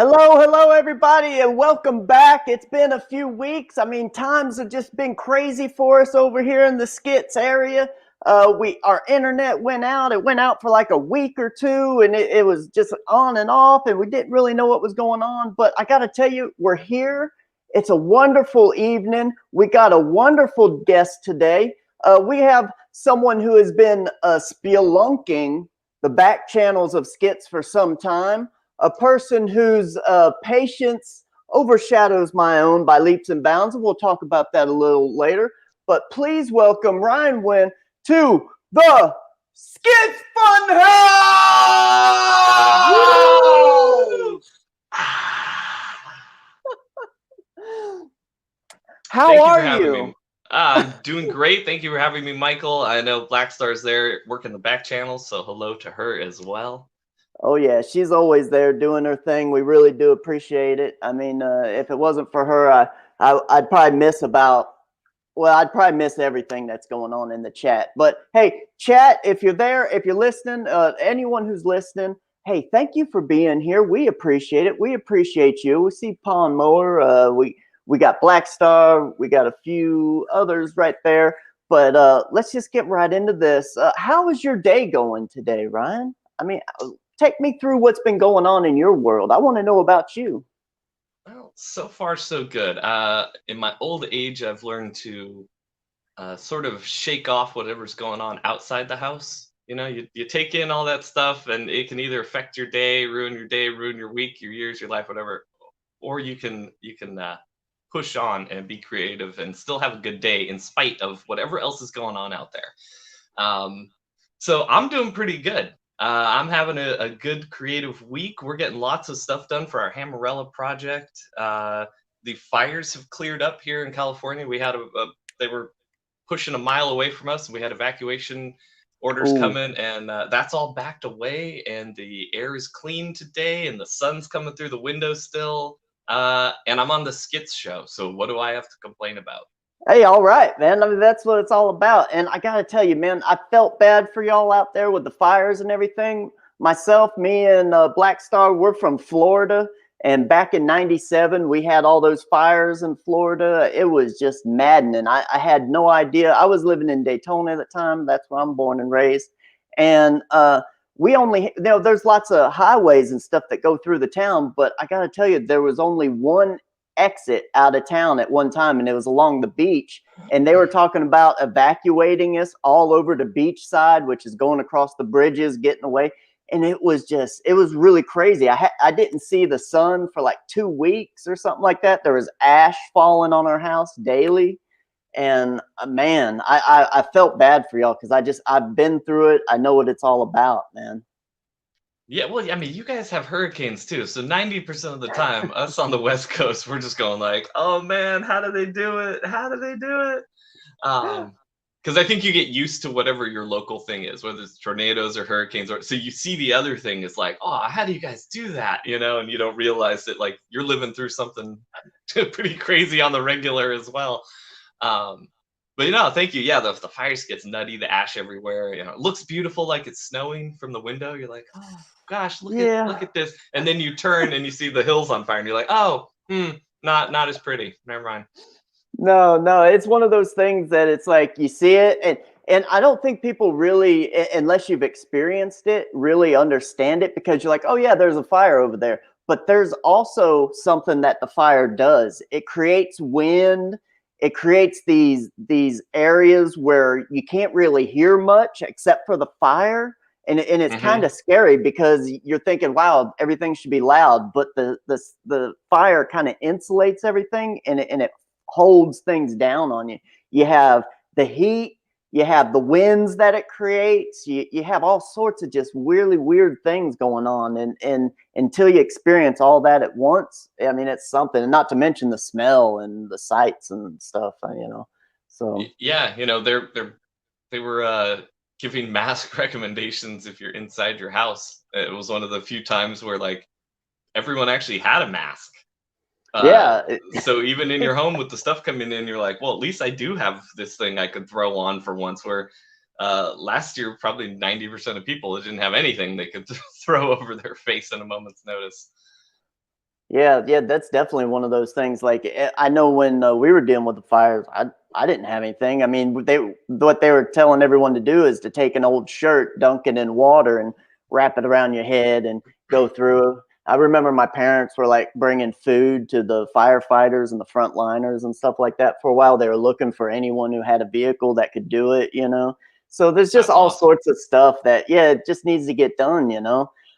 Hello, everybody, and welcome back. It's been a few weeks. I mean, times have just been crazy for us over here in the Skits area. Our internet went out. It went out for like a week or two, and it was just on and off, and we didn't really know what was going on. But I got to tell you, we're here. It's a wonderful evening. We got a wonderful guest today. We have someone who has been spelunking the back channels of Skits for some time, a person whose patience overshadows my own by leaps and bounds, and we'll talk about that a little later. But please welcome Ryan Winn to the Skits Fun House! How are you? I'm doing great. Thank you for having me, Michael. I know Black Star's there working the back channel, so hello to her as well. Oh yeah, she's always there doing her thing. We really do appreciate it. I mean, if it wasn't for her, I'd probably miss I'd probably miss everything that's going on in the chat. But hey, chat, if you're there, if you're listening, anyone who's listening, hey, thank you for being here. We appreciate it. We appreciate you. We see Pond Mower. We got Black Star. We got a few others right there. But let's just get right into this. How is your day going today, Ryan? I mean, take me through what's been going on in your world. I want to know about you. Well, so far so good. In my old age, I've learned to sort of shake off whatever's going on outside the house. You know, you take in all that stuff, and it can either affect your day, ruin your week, your years, your life, whatever, or you can push on and be creative and still have a good day in spite of whatever else is going on out there. So I'm doing pretty good. I'm having a good creative week. We're getting lots of stuff done for our Hammerella project. The fires have cleared up here in California. We had they were pushing a mile away from us, and we had evacuation orders coming, and that's all backed away, and the air is clean today, and the sun's coming through the window still. And I'm on the Skits show, so what do I have to complain about? Hey, all right, man. I mean, that's what it's all about. And I got to tell you, man, I felt bad for y'all out there with the fires and everything. Myself, me and Black Star, we're from Florida. And back in '97, we had all those fires in Florida. It was just maddening. I had no idea. I was living in Daytona at the time. That's where I'm born and raised. And we only, there's lots of highways and stuff that go through the town. But I got to tell you, there was only one exit out of town at one time, and it was along the beach, and they were talking about evacuating us all over the beach side, which is going across the bridges, getting away. And it was really crazy. I didn't see the sun for like 2 weeks or something like that. There was ash falling on our house daily. And man, I felt bad for y'all because I've been through it. I know what it's all about, man. Yeah, well, I mean, you guys have hurricanes too, so 90% of the time, us on the West Coast, we're just going like, "Oh man, how do they do it? How do they do it?" Because I think you get used to whatever your local thing is, whether it's tornadoes or hurricanes, or so you see the other thing is like, "Oh, how do you guys do that?" You know, and you don't realize that like you're living through something pretty crazy on the regular as well. But thank you. Yeah, the fires gets nutty, the ash everywhere. You know, it looks beautiful, like it's snowing from the window. You're like, oh gosh, look at this. And then you turn and you see the hills on fire, and you're like, oh, not as pretty. Never mind. No, it's one of those things that it's like you see it, and I don't think people really, unless you've experienced it, really understand it, because you're like, oh yeah, there's a fire over there. But there's also something that the fire does. It creates wind. It creates these areas where you can't really hear much except for the fire. And it's kind of scary because you're thinking, wow, everything should be loud, but the fire kind of insulates everything, and it holds things down on you. You have the heat, you have the winds that it creates, you have all sorts of just really weird things going on, and until you experience all that at once, I mean, it's something. And not to mention the smell and the sights and stuff, so yeah, they were giving mask recommendations if you're inside your house. It was one of the few times where like everyone actually had a mask. Yeah. So even in your home with the stuff coming in, you're like, well, at least I do have this thing I could throw on for once, where last year, probably 90% of people didn't have anything they could throw over their face in a moment's notice. Yeah, yeah, that's definitely one of those things. Like I know when we were dealing with the fires, I didn't have anything. I mean, what they were telling everyone to do is to take an old shirt, dunk it in water, and wrap it around your head and go through. I remember my parents were like bringing food to the firefighters and the frontliners and stuff like that. For a while, they were looking for anyone who had a vehicle that could do it. So there's just That's all awesome. sorts of stuff that it just needs to get done.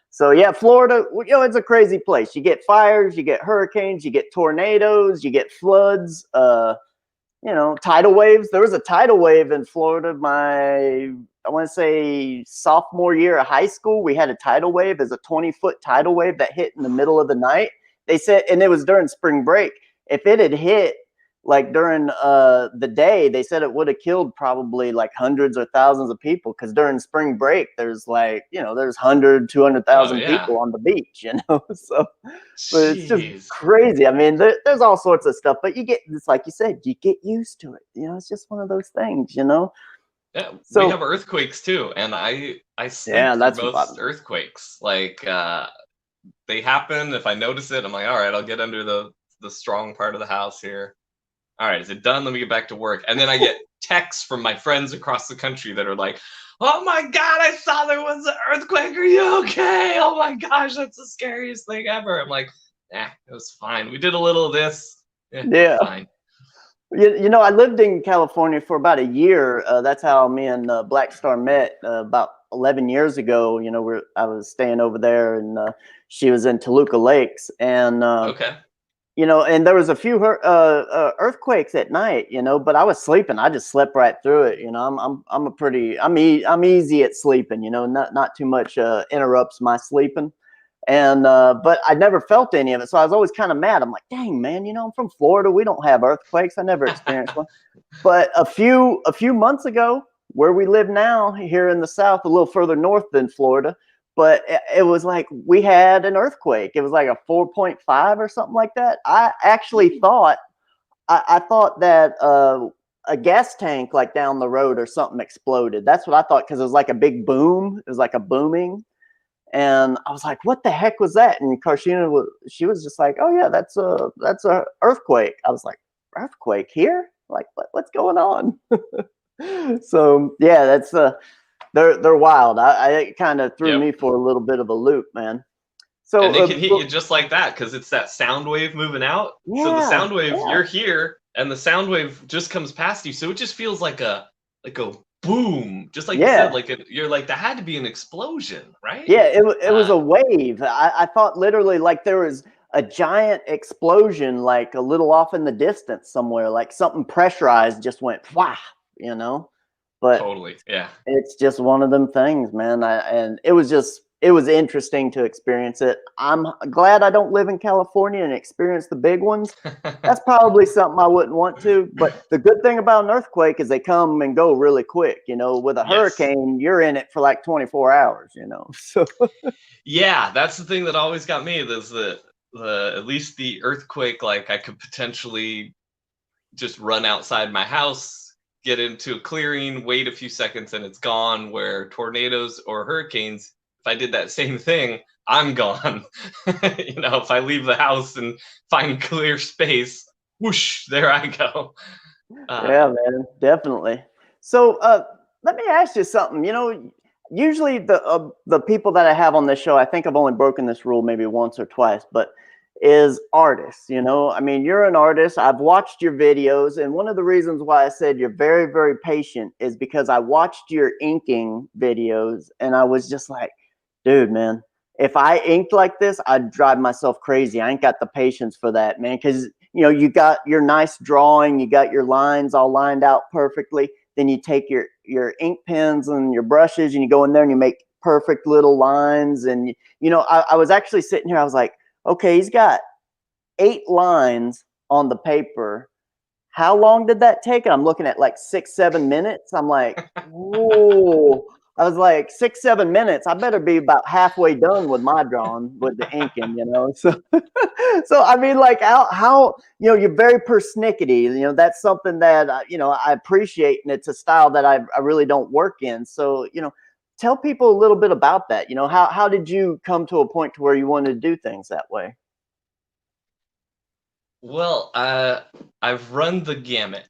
So yeah, Florida, it's a crazy place. You get fires, you get hurricanes, you get tornadoes, you get floods, tidal waves. There was a tidal wave in Florida I want to say sophomore year of high school. We had a tidal wave as a 20-foot tidal wave that hit in the middle of the night. They said, and it was during spring break. If it had hit like during the day, they said it would have killed probably like hundreds or thousands of people, because during spring break there's there's 100 two hundred Oh thousand yeah. people on the beach. So but it's just Jeez. crazy. I mean, there's all sorts of stuff, but it's like you said, you get used to it. It's just one of those things. Yeah, we So have earthquakes too, and I sleep yeah, through that's most earthquakes. Like they happen. If I notice it, I'm like, all right, I'll get under the strong part of the house here. All right, is it done? Let me get back to work. And then I get texts from my friends across the country that are like, oh my God, I saw there was an earthquake. Are you okay? Oh my gosh, that's the scariest thing ever. I'm like, it was fine. We did a little of this. Yeah, we're yeah. fine. I lived in California for about a year. That's how me and Black Star met about 11 years ago. I was staying over there, and she was in Toluca Lakes, and Okay. and there was a few earthquakes at night, but I was sleeping. I just slept right through it. I'm easy at sleeping. Not too much interrupts my sleeping. And but I never felt any of it, so I was always kind of mad. I'm like, dang man, I'm from Florida. We don't have earthquakes. I never experienced one. But a few months ago, where we live now, here in the South, a little further north than Florida, but it was like we had an earthquake. It was like a 4.5 or something like that. I actually thought I thought that a gas tank like down the road or something exploded. That's what I thought, because it was like a big boom. It was like a booming. And I was like, "What the heck was that?" And she was just like, "Oh yeah, that's a earthquake." I was like, "Earthquake here? Like what's going on?" So yeah, that's they're wild. It kind of threw Yep. me for a little bit of a loop, man. And So they can hit you just like that because it's that sound wave moving out. So the yeah, sound wave, yeah, you're here, and the sound wave just comes past you. So it just feels like a boom, just like you said. yeah. You're like that had to be an explosion, right? Yeah, it was Uh, a wave. I thought literally like there was a giant explosion like a little off in the distance somewhere, like something pressurized just went wah, you know. But totally. Yeah. it's just one of them things, man. And it was interesting to experience it. I'm glad I don't live in California and experience the big ones. That's probably something I wouldn't want to. But the good thing about an earthquake is they come and go really quick. With a Yes. hurricane, you're in it for like 24 hours. So Yeah, that's the thing that always got me. Is the at least the earthquake, like I could potentially just run outside my house, get into a clearing, wait a few seconds, and it's gone. Where tornadoes or hurricanes, if I did that same thing, I'm gone. If I leave the house and find clear space, whoosh, there I go. Uh, yeah, man, definitely. So, let me ask you something. Usually the people that I have on this show, I think I've only broken this rule maybe once or twice, but is artists. I mean, you're an artist. I've watched your videos, and one of the reasons why I said you're very, very patient is because I watched your inking videos, and I was just like, dude, man, if I inked like this, I'd drive myself crazy. I ain't got the patience for that, man. Because you got your nice drawing, you got your lines all lined out perfectly. Then you take your ink pens and your brushes, and you go in there and you make perfect little lines. And I was actually sitting here. I was like, okay, he's got 8 lines on the paper. How long did that take? And I'm looking at like 6, 7 minutes. I'm like, whoa. I was like, 6, 7 minutes. I better be about halfway done with my drawing with the inking. So, so I mean, like, how you're very persnickety. That's something that I appreciate, and it's a style that I really don't work in. So, tell people a little bit about that. How did you come to a point to where you wanted to do things that way? Well, I've run the gamut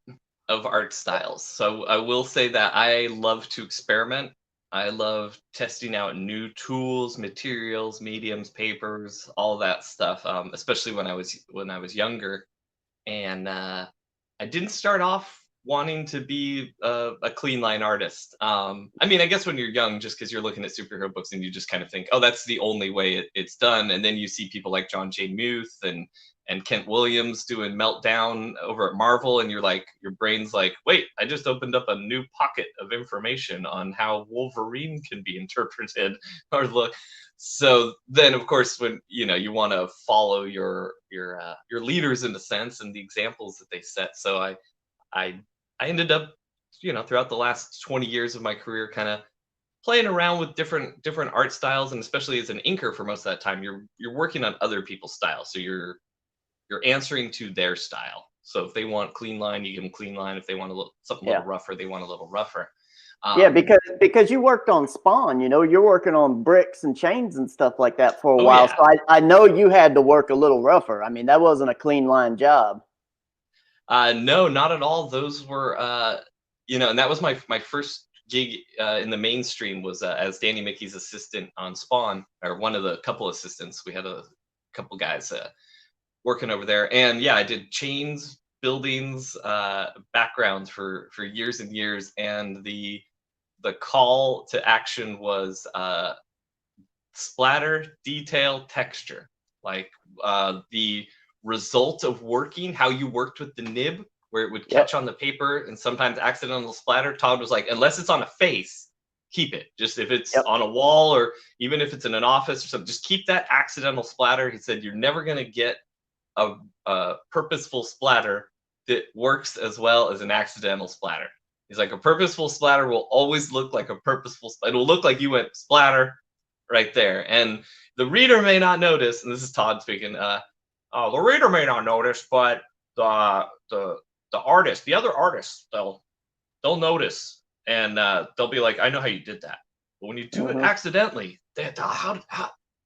of art styles. So I will say that I love to experiment. I love testing out new tools, materials, mediums, papers, all that stuff. Especially when I was younger, and I didn't start off wanting to be a clean line artist. I mean, I guess when you're young, just because you're looking at superhero books and you just kind of think, oh, that's the only way it's done, and then you see people like John J. Muth and Kent Williams doing Meltdown over at Marvel, and you're like, your brain's like, wait, I just opened up a new pocket of information on how Wolverine can be interpreted, or look. So then, of course, when you want to follow your leaders in a sense and the examples that they set. So I I ended up, throughout the last 20 years of my career, kind of playing around with different art styles, and especially as an inker for most of that time, you're working on other people's styles, so you're answering to their style. So if they want clean line, you give them clean line. If they want something a Yeah. little rougher, they want a little rougher. Yeah, Um, because you worked on Spawn, you're working on bricks and chains and stuff like that for a oh while. yeah. So I know you had to work a little rougher. I mean, that wasn't a clean line job. No, not at all. Those were, and that was my first gig in the mainstream was as Danny Mickey's assistant on Spawn, or one of the couple assistants. We had a couple guys working over there, and yeah, I did chains, buildings, backgrounds for years and years, and the call to action was splatter, detail, texture, like the result of working, how you worked with the nib, where it would Yep. catch on the paper and sometimes accidental splatter. Todd was like, unless it's on a face, keep it. Just if it's Yep. on a wall or even if it's in an office or something, just keep that accidental splatter. He said, you're never going to get a purposeful splatter that works as well as an accidental splatter. He's like, a purposeful splatter will always look like a purposeful, it'll look like you went splatter right there. And the reader may not notice, and this is Todd speaking, the reader may not notice, but the artist, the other artists, they'll notice, and they'll be like, I know how you did that. But when you do it Hmm. accidentally,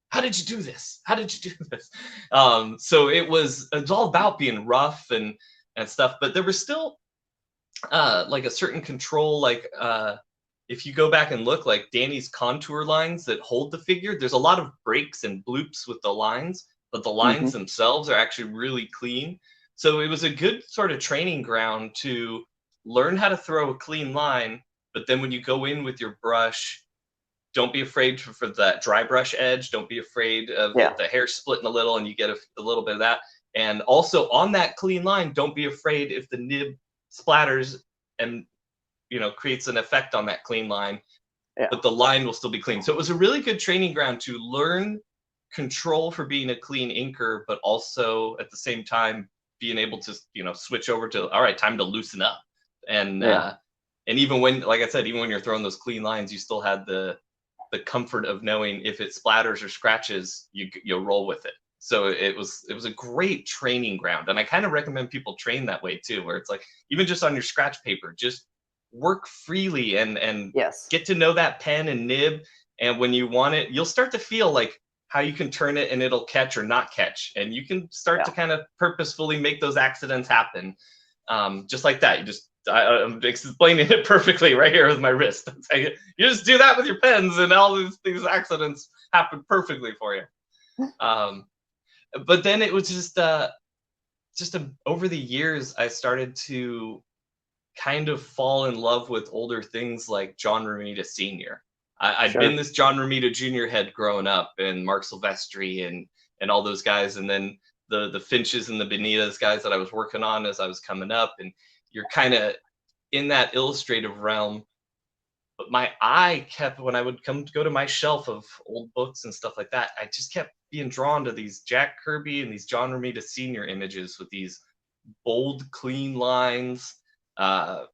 how did you do this? How did you do this? So it's all about being rough and stuff, but there was still like a certain control, like if you go back and look, like Danny's contour lines that hold the figure, there's a lot of breaks and bloops with the lines, but the Hmm. lines themselves are actually really clean. So it was a good sort of training ground to learn how to throw a clean line, but then when you go in with your brush, don't be afraid for that dry brush edge. Don't be afraid of Yeah. the hair splitting a little and you get a little bit of that. And also on that clean line, don't be afraid if the nib splatters and creates an effect on that clean line, Yeah. but the line will still be clean. So it was a really good training ground to learn control for being a clean inker, but also at the same time being able to switch over to, all right, time to loosen up. Yeah. And even when, like I said, even when you're throwing those clean lines, you still had the comfort of knowing if it splatters or scratches, you'll roll with it. So it was a great training ground, and I kind of recommend people train that way too, where it's like even just on your scratch paper, just work freely and Yes. get to know that pen and nib. And when you want it, you'll start to feel like how you can turn it and it'll catch or not catch, and you can start Yeah. to kind of purposefully make those accidents happen, just like that. I'm explaining it perfectly right here with my wrist. You just do that with your pens, and all these accidents happen perfectly for you. Um, but then it was over the years, I started to kind of fall in love with older things like John Romita Sr. I'd Sure. been this John Romita Jr. head growing up, and Mark Silvestri and all those guys, and then the Finches and the Benitas guys that I was working on as I was coming up, and you're kind of in that illustrative realm. But my eye kept, when I would come to go to my shelf of old books and stuff like that, I just kept being drawn to these Jack Kirby and these John Romita Sr. images with these bold, clean lines, uh,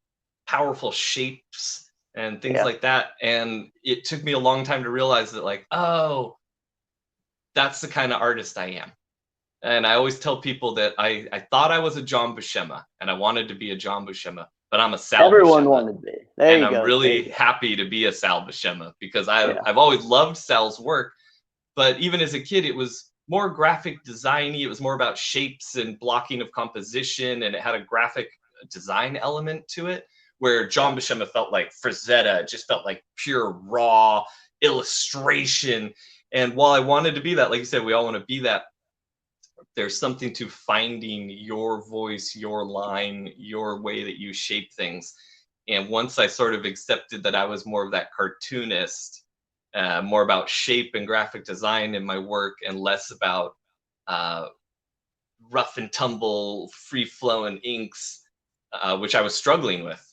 powerful shapes, and things Yeah. like that. And it took me a long time to realize that, like, oh, that's the kind of artist I am. And I always tell people that I thought I was a John Buscema and I wanted to be a John Buscema, but I'm a Sal Everyone Buscema. wanted to be. There And you I'm go. There you really go. happy to be a Sal Buscema because Yeah. I've always loved Sal's work. But even as a kid, it was more graphic designy. It was more about shapes and blocking of composition, and it had a graphic design element to it. Where John Buscema felt like Frazetta, it just felt like pure raw illustration. And while I wanted to be that, like you said, we all want to be that. There's something to finding your voice, your line, your way that you shape things. And once I sort of accepted that I was more of that cartoonist, more about shape and graphic design in my work, and less about rough and tumble, free flowing inks, which I was struggling with.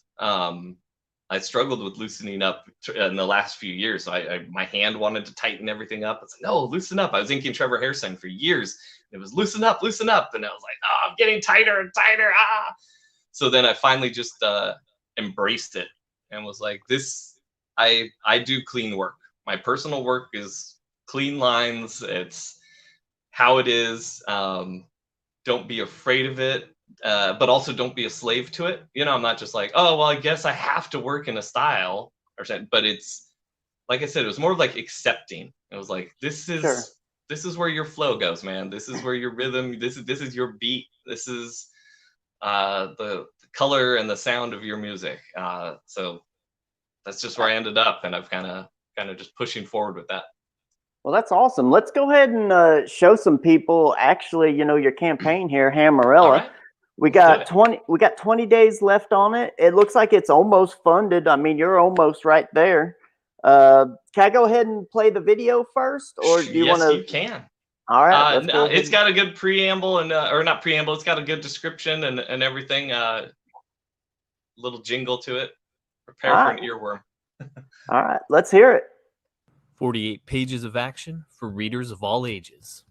I struggled with loosening up in the last few years. So my hand wanted to tighten everything up. It's like, no, loosen up. I was inking Trevor Hairsine for years. It was loosen up. And I was like, oh, I'm getting tighter and tighter. Ah. So then I finally just embraced it and was like, I do clean work. My personal work is clean lines. It's how it is. Don't be afraid of it. But also don't be a slave to it. You know, I'm not just like, oh, well, I guess I have to work in a style or something. But it's, like I said, it was more like accepting. It was like, this is where your flow goes, man. This is where your rhythm, this is your beat. This is the color and the sound of your music. So that's just where I ended up. And I've kind of just pushing forward with that. Well, that's awesome. Let's go ahead and show some people actually, your campaign here, Hammerella. Right. We got 20 days left on it. It looks like it's almost funded. I mean, you're almost right there. Can I go ahead and play the video first, or do you want to? Yes, you can. All right. It's got a good preamble and or not preamble. It's got a good description and everything. Little jingle to it. Prepare for an earworm. All right, let's hear it. 48 pages of action for readers of all ages.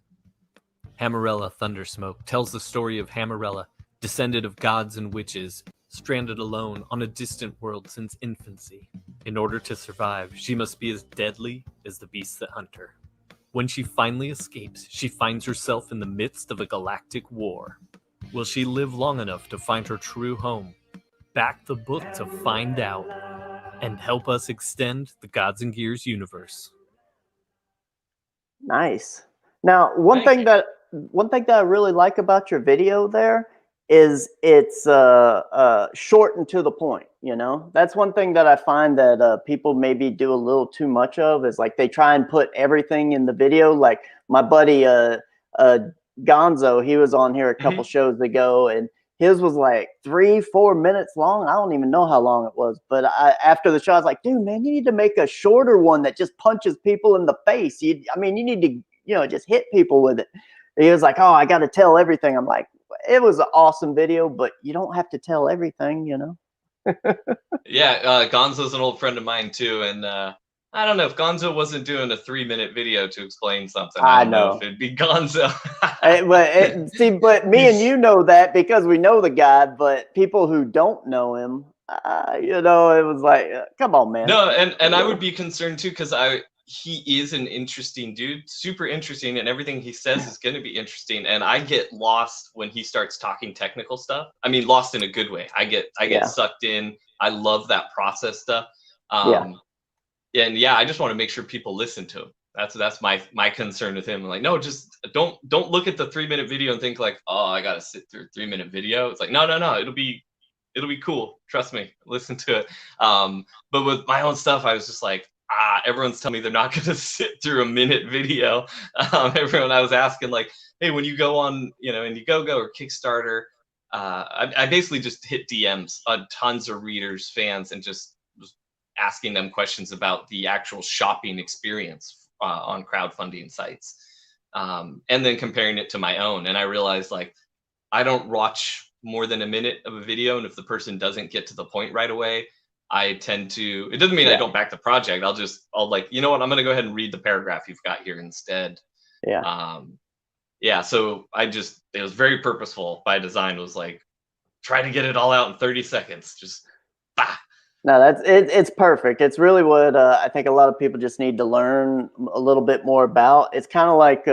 Hammerella Thundersmoke tells the story of Hammerella, descendant of gods and witches, stranded alone on a distant world since infancy. In order to survive, she must be as deadly as the beasts that hunt her. When she finally escapes, she finds herself in the midst of a galactic war. Will she live long enough to find her true home? Back the book to find out, and help us extend the Gods and Gears universe. Nice. Now, one thing that I really like about your video there is it's short and to the point. That's one thing that I find that people maybe do a little too much of, is like they try and put everything in the video. Like my buddy Gonzo, he was on here a couple shows ago, and his was like 3-4 minutes long. I don't even know how long it was, but after the show, I was like, dude, man, you need to make a shorter one that just punches people in the face. You need to, just hit people with it. He was like, oh, I got to tell everything. I'm like, it was an awesome video, but you don't have to tell everything, Yeah, Gonzo's an old friend of mine too, and I don't know if Gonzo wasn't doing a 3-minute video to explain something. I don't know if it'd be Gonzo. But me and you know that because we know the guy. But people who don't know him, it was like, come on, man. No, and I would be concerned too, because he is an interesting dude, super interesting, and everything he says is going to be interesting. And I get lost when he starts talking technical stuff. I mean, lost in a good way. I get sucked in. I love that process stuff. And I just want to make sure people listen to him. That's my concern with him. I'm like, no, just don't look at the 3-minute video and think like, oh, I gotta sit through a 3-minute video. It's like, no, it'll be cool. Trust me, listen to it. But with my own stuff, I was just like, everyone's telling me they're not gonna sit through a minute video. Everyone I was asking, like, hey, when you go on, Indiegogo or Kickstarter, I basically just hit DMs on tons of readers, fans, and just asking them questions about the actual shopping experience on crowdfunding sites, and then comparing it to my own. And I realized, like, I don't watch more than a minute of a video, and if the person doesn't get to the point right away, I tend to, it doesn't mean I don't back the project. I'll like, you know what, I'm going to go ahead and read the paragraph you've got here instead. So it was very purposeful by design. It was like, try to get it all out in 30 seconds. Just, No, it's perfect. It's really what I think a lot of people just need to learn a little bit more about. It's kind of like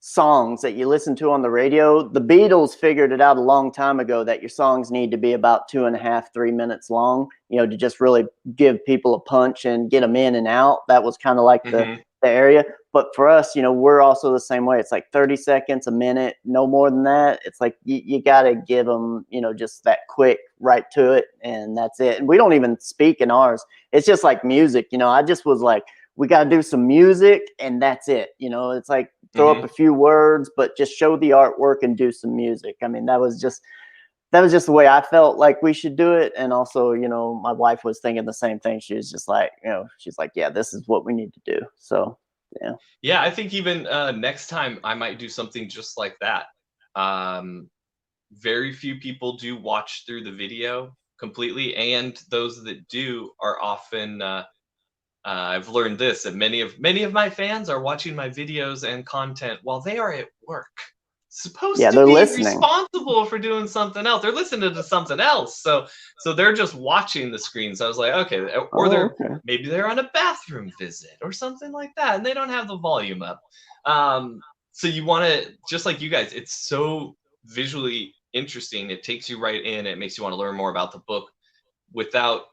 songs that you listen to on the radio. The Beatles figured it out a long time ago that your songs need to be about 2.5-3 minutes long, to just really give people a punch and get them in and out. That was kind of like the area. But for us, you know, we're also the same way. It's like 30 seconds, a minute, no more than that. It's like you got to give them, you know, just that quick, right to it, and that's it. And we don't even speak in ours. It's just like music, you know. I just was like, we got to do some music, and that's it. You know, it's like throw up a few words, but just show the artwork and do some music. I mean, that was just the way I felt like we should do it. And also, you know, my wife was thinking the same thing. She was just like, you know, she's like, yeah, this is what we need to do. So, yeah. Yeah, I think even next time I might do something just like that. Very few people do watch through the video completely, and those that do are often I've learned this, that many of my fans are watching my videos and content while they are at work. Supposed Yeah, to they're be listening. responsible for doing something else. They're listening to something else. So they're just watching the screen. So I was like, okay, or maybe they're on a bathroom visit or something like that, and they don't have the volume up. So you want to, just like you guys, it's so visually interesting. It takes you right in. It makes you want to learn more about the book without,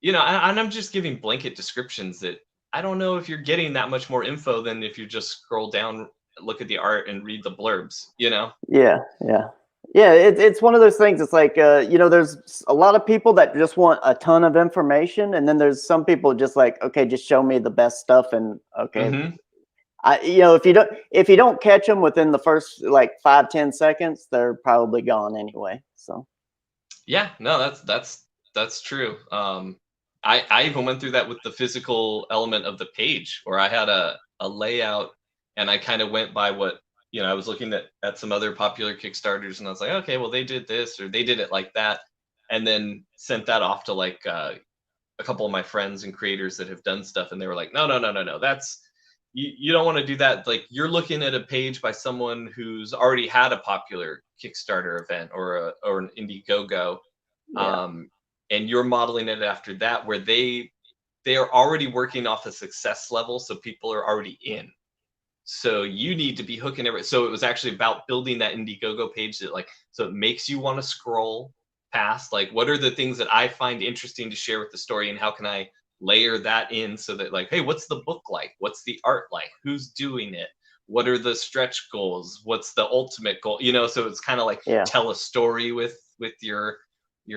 you know, and I'm just giving blanket descriptions that I don't know if you're getting that much more info than if you just scroll down, look at the art, and read the blurbs, you know? Yeah, yeah. Yeah, it's one of those things. It's like, you know, there's a lot of people that just want a ton of information, and then there's some people just like, okay, just show me the best stuff, and okay, you know, if you don't catch them within the first like 5-10 seconds, they're probably gone anyway. So Yeah, no, that's true. I even went through that with the physical element of the page, where I had a layout, and I kind of went by what, you know, I was looking at some other popular Kickstarters, and I was like, okay, well, they did this or they did it like that, and then sent that off to like a couple of my friends and creators that have done stuff, and they were like, no, no, no, no, no, that's, you don't want to do that. Like, you're looking at a page by someone who's already had a popular Kickstarter event or an Indiegogo, yeah, and you're modeling it after that, where they are already working off a success level, so people are already in. So you need to be hooking every. So it was actually about building that Indiegogo page that, like, so it makes you want to scroll past, like, what are the things that I find interesting to share with the story, and how can I layer that in so that, like, hey, what's the book like? What's the art like? Who's doing it? What are the stretch goals? What's the ultimate goal? You know, so it's kind of like yeah. tell a story with your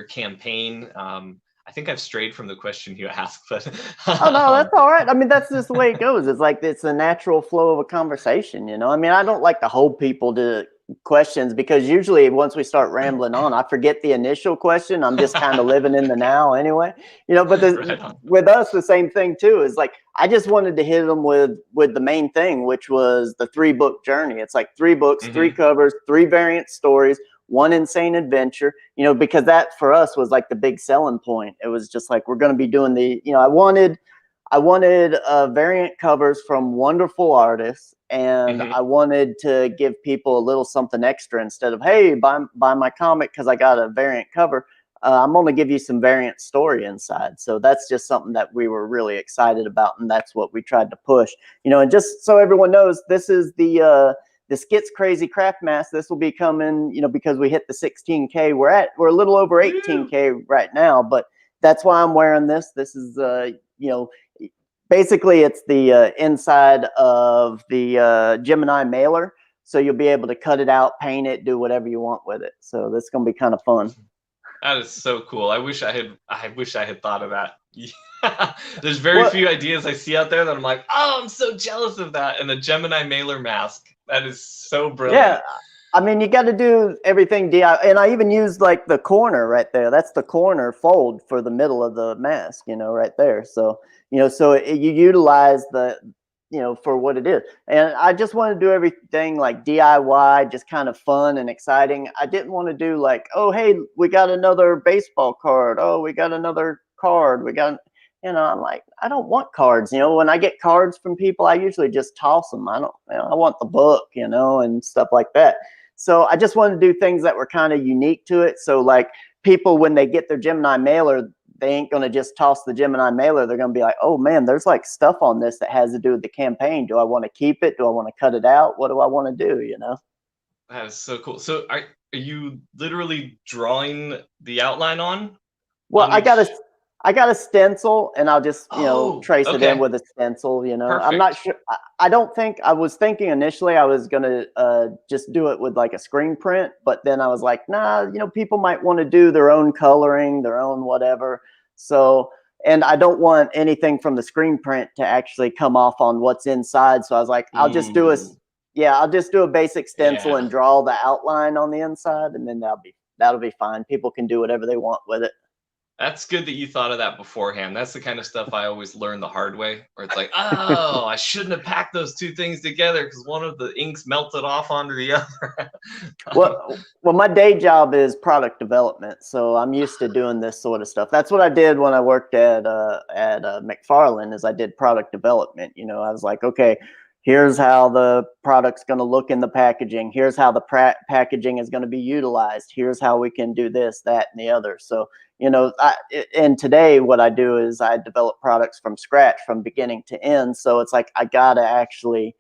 campaign. I think I've strayed from the question you asked, but Oh no, that's all right. I mean, that's just the way it goes. It's like it's a natural flow of a conversation, you know. I mean, I don't like to hold people to questions, because usually once we start rambling on, I forget the initial question. I'm just kind of living in the now anyway, you know. But right on. with us, the same thing too. Is like I just wanted to hit them with the main thing, which was the 3-book journey. It's like 3 books, 3 covers, 3 variant stories, 1 insane adventure, you know, because that for us was like the big selling point. It was just like, we're going to be doing the, you know, I wanted variant covers from wonderful artists, and I wanted to give people a little something extra. Instead of, hey, buy my comic because I got a variant cover, I'm going to give you some variant story inside. So that's just something that we were really excited about, and that's what we tried to push, you know. And just so everyone knows, this is the Skits Crazy Craft Mask. This will be coming, you know, because we hit the 16K. We're a little over 18K right now, but that's why I'm wearing this. This is, you know, basically it's the inside of the Gemini mailer. So you'll be able to cut it out, paint it, do whatever you want with it. So that's going to be kind of fun. That is so cool. I wish I had thought of that. There's very few ideas I see out there that I'm like, oh, I'm so jealous of that. And the Gemini mailer mask, that is so brilliant. Yeah, I mean, you got to do everything DIY, and I even used like the corner right there. That's the corner fold for the middle of the mask, you know, right there. So, you know, so you utilize the, you know, for what it is. And I just want to do everything like DIY, just kind of fun and exciting. I didn't want to do like, oh, hey, we got another baseball card. Oh, we got another card. We got, you know, I'm like, I don't want cards. You know, when I get cards from people, I usually just toss them. I don't, you know, I want the book, you know, and stuff like that. So I just wanted to do things that were kind of unique to it. So like people, when they get their Gemini mailer, they ain't going to just toss the Gemini mailer. They're going to be like, oh man, there's like stuff on this that has to do with the campaign. Do I want to keep it? Do I want to cut it out? What do I want to do? You know? That is so cool. So are you literally drawing the outline on? Well, I I got a stencil, and I'll just, you know, Oh, trace it in okay. with a stencil, you know. I'm not Perfect. sure. I don't think I was thinking initially I was gonna just do it with like a screen print, but then I was like, nah, you know, people might want to do their own coloring, their own whatever. So, and I don't want anything from the screen print to actually come off on what's inside. So I was like, Ooh, yeah, I'll just do a basic stencil yeah. and draw the outline on the inside, and then that'll be fine. People can do whatever they want with it. That's good that you thought of that beforehand. That's the kind of stuff I always learn the hard way, where it's like, oh, I shouldn't have packed those two things together because one of the inks melted off onto the other. Well, my day job is product development, so I'm used to doing this sort of stuff. That's what I did when I worked at McFarland. Is I did product development. You know, I was like, okay, here's how the product's going to look in the packaging. Here's how the packaging is going to be utilized. Here's how we can do this, that, and the other. So, you know, and today what I do is I develop products from scratch, from beginning to end. So it's like I gotta actually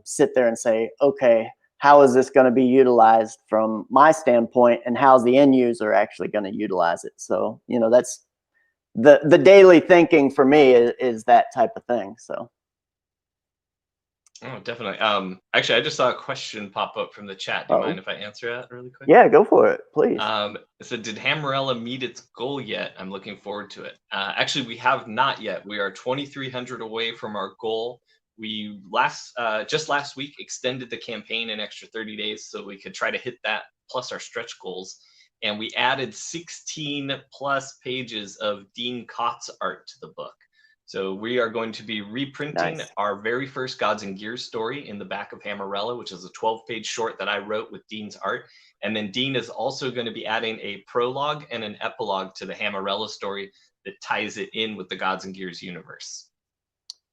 sit there and say, okay, how is this going to be utilized from my standpoint, and how's the end user actually going to utilize it? So, you know, that's the daily thinking for me is that type of thing. So Oh, definitely. Actually, I just saw a question pop up from the chat. Do you mind oh if I answer that really quick? yeah, go for it, please. It said, did Hammerella meet its goal yet? I'm looking forward to it. Actually, we have not yet. We are 2,300 away from our goal. We just last week extended the campaign an extra 30 days so we could try to hit that plus our stretch goals. And we added 16 plus pages of Dean Kott's art to the book. So we are going to be reprinting Nice. our very first Gods and Gears story in the back of Hammerella, which is a 12-page short that I wrote with Dean's art. And then Dean is also going to be adding a prologue and an epilogue to the Hammerella story that ties it in with the Gods and Gears universe.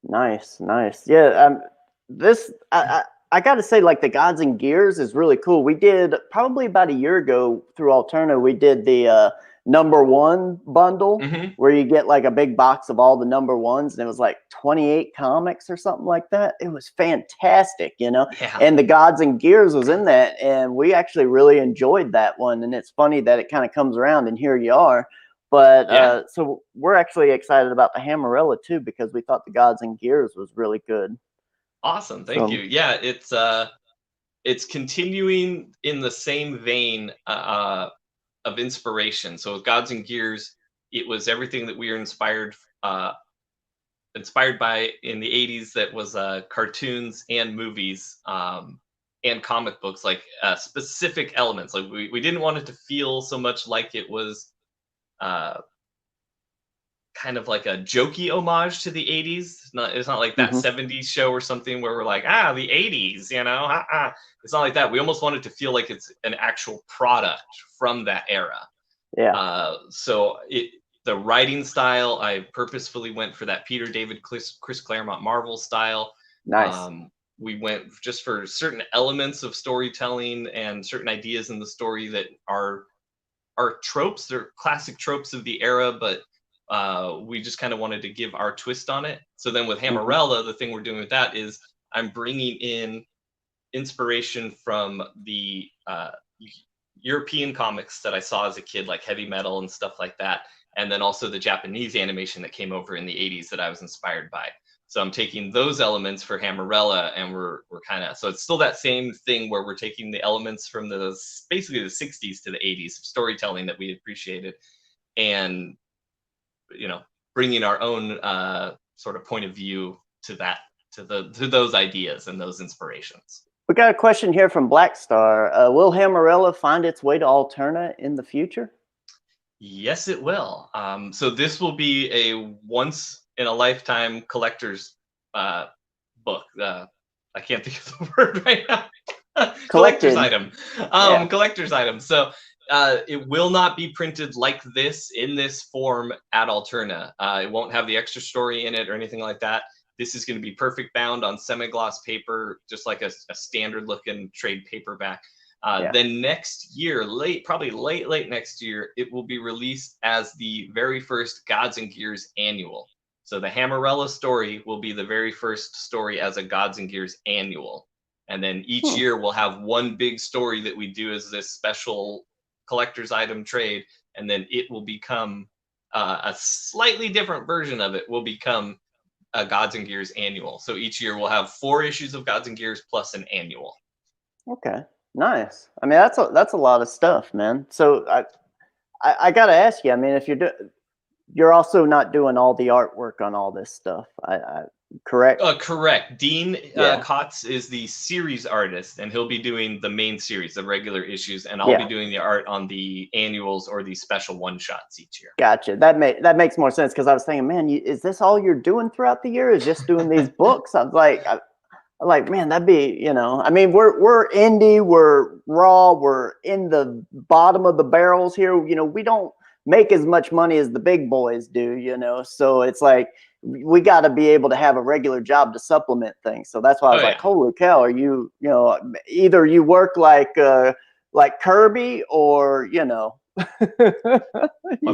Nice, nice. Yeah, this I got to say, like the Gods and Gears is really cool. We did probably about a year ago through Alterna. We did the #1 bundle Mm-hmm. where you get like a big box of all the #1s, and it was like 28 comics or something like that. It was fantastic, you know. Yeah. And the Gods and Gears was in that, and we actually really enjoyed that one. And it's funny that it kind of comes around, and here you are. But Yeah. so we're actually excited about the Hammerella too, because we thought the Gods and Gears was really good. Awesome. Thank you. So Yeah, it's continuing in the same vein of inspiration. So with Gods and Gears, it was everything that we were inspired by in the 80s, that was cartoons and movies, and comic books, like specific elements. Like we didn't want it to feel so much like it was uh, kind of like a jokey homage to the 80s. It's not like that mhm. 70s show or something where we're like, ah, the 80s, you know? It's not like that. We almost want it to feel like it's an actual product from that era. Yeah, The writing style, I purposefully went for that Peter David Chris Claremont Marvel style. nice. We went just for certain elements of storytelling and certain ideas in the story that are tropes. They're classic tropes of the era, but we just kind of wanted to give our twist on it. So then with Mhm. Hammerella, the thing we're doing with that is I'm bringing in inspiration from the European comics that I saw as a kid, like Heavy Metal and stuff like that. And then also the Japanese animation that came over in the 80s that I was inspired by. So I'm taking those elements for Hammerella, and we're kind of, so it's still that same thing where we're taking the elements from basically the 60s to the 80s of storytelling that we appreciated, and bringing our own sort of point of view to those ideas and those inspirations. We got a question here from Black Star. Will Hammerella find its way to Alterna in the future? Yes, it will. So this will be a once in a lifetime collector's book. I can't think of the word right now. Collector's Collected. item. Yeah. Collector's item. So it will not be printed like this in this form at Alterna. It won't have the extra story in it or anything like that. This is going to be perfect bound on semi-gloss paper, just like a standard looking trade paperback. Yeah. Then next year, probably late next year, it will be released as the very first Gods and Gears annual. So the Hammerella story will be the very first story as a Gods and Gears annual. And then each year we'll have one big story that we do as this special collector's item trade, and then it will become a slightly different version of it will become a Gods and Gears annual. So each year we'll have 4 issues of Gods and Gears plus an annual. Okay, nice. I mean, that's a lot of stuff, man. So I gotta ask you. I mean, if you're also not doing all the artwork on all this stuff, correct? Correct. Dean Yeah. Kotz is the series artist, and he'll be doing the main series, the regular issues, and I'll be doing the art on the annuals or the special one-shots each year. Gotcha. That makes more sense, because I was thinking, man, is this all you're doing throughout the year? Is just doing these books? I was like, man, that'd be, I mean, we're indie, we're raw, we're in the bottom of the barrels here. We don't make as much money as the big boys do, so it's like we got to be able to have a regular job to supplement things. So that's why I was like, holy cow, are you, either you work like Kirby, or I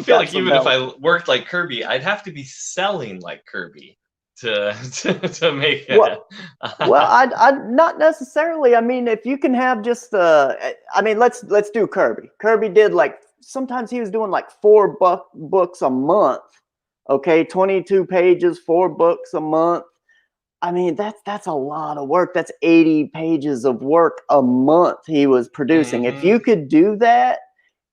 feel like even if I worked like Kirby, I'd have to be selling like Kirby to make it. Well, I not necessarily. I mean, if you can have just I mean, let's do Kirby. Kirby did sometimes he was doing 4 books a month. Okay, 22 pages, 4 books a month. I mean, that's a lot of work. That's 80 pages of work a month he was producing. If you could do that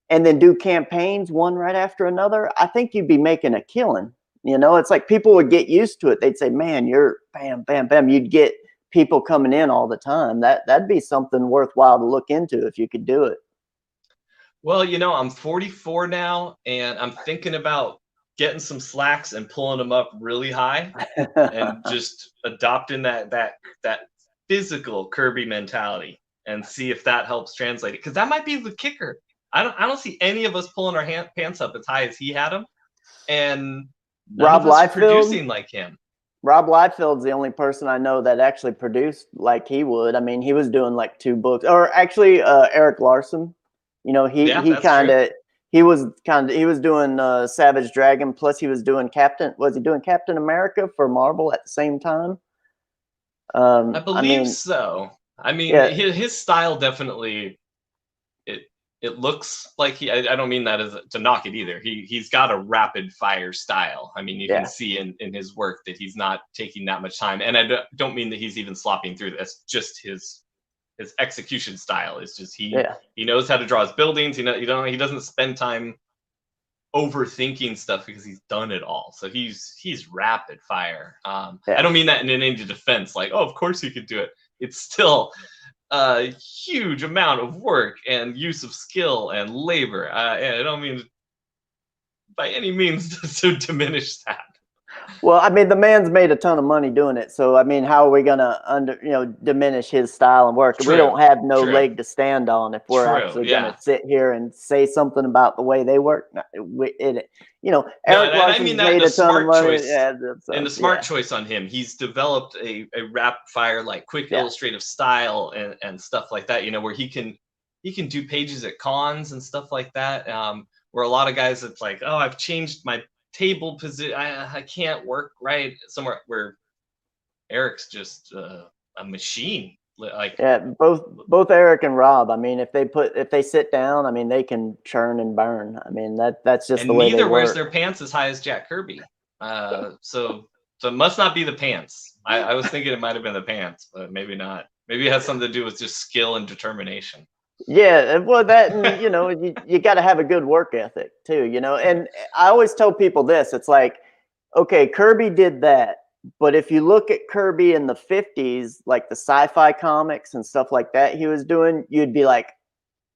and then do campaigns one right after another, I think you'd be making a killing. It's like people would get used to it. They'd say, man, you're bam, bam, bam. You'd get people coming in all the time. That'd be something worthwhile to look into if you could do it. Well, I'm 44 now, and I'm thinking about getting some slacks and pulling them up really high and just adopting that physical Kirby mentality and see if that helps translate it. Because that might be the kicker. I don't see any of us pulling our pants up as high as he had them, and Rob Liefeld producing like him. Rob Liefeld's the only person I know that actually produced like he would. I mean, he was doing 2 books, or actually Eric Larson. He was doing Savage Dragon, plus he was doing Captain America for Marvel at the same time? I believe so. I mean, his style definitely, it looks like I don't mean that as to knock it either. He's got a rapid fire style. I mean, you can see in his work that he's not taking that much time. And I don't mean that he's even slopping through this. Just his execution style is just he knows how to draw his buildings. He doesn't spend time overthinking stuff because he's done it all. So he's rapid fire. I don't mean that in any defense, like, oh, of course he could do it. It's still a huge amount of work and use of skill and labor. And I don't mean by any means to diminish that. Well, I mean, the man's made a ton of money doing it. So, I mean, how are we going to diminish his style and work? We don't have no leg to stand on if we're actually going to sit here and say something about the way they work. Eric Larson's made a ton of money. And the smart choice on him, he's developed a rapid fire, quick illustrative style and stuff like that, where he can do pages at cons and stuff like that. Where a lot of guys, it's like, oh, I've changed my table position, I can't work right somewhere, where Eric's just a machine. Both Eric and Rob, I mean, if they sit down, I mean, they can churn and burn. I mean, that's just the way they work. Neither wears their pants as high as Jack Kirby. So it must not be the pants. I was thinking it might have been the pants, but maybe not. Maybe it has something to do with just skill and determination. Yeah, well, that, you got to have a good work ethic too, and I always tell people this, it's like, okay, Kirby did that, but if you look at Kirby in the 50s, like the sci-fi comics and stuff like that he was doing, you'd be like,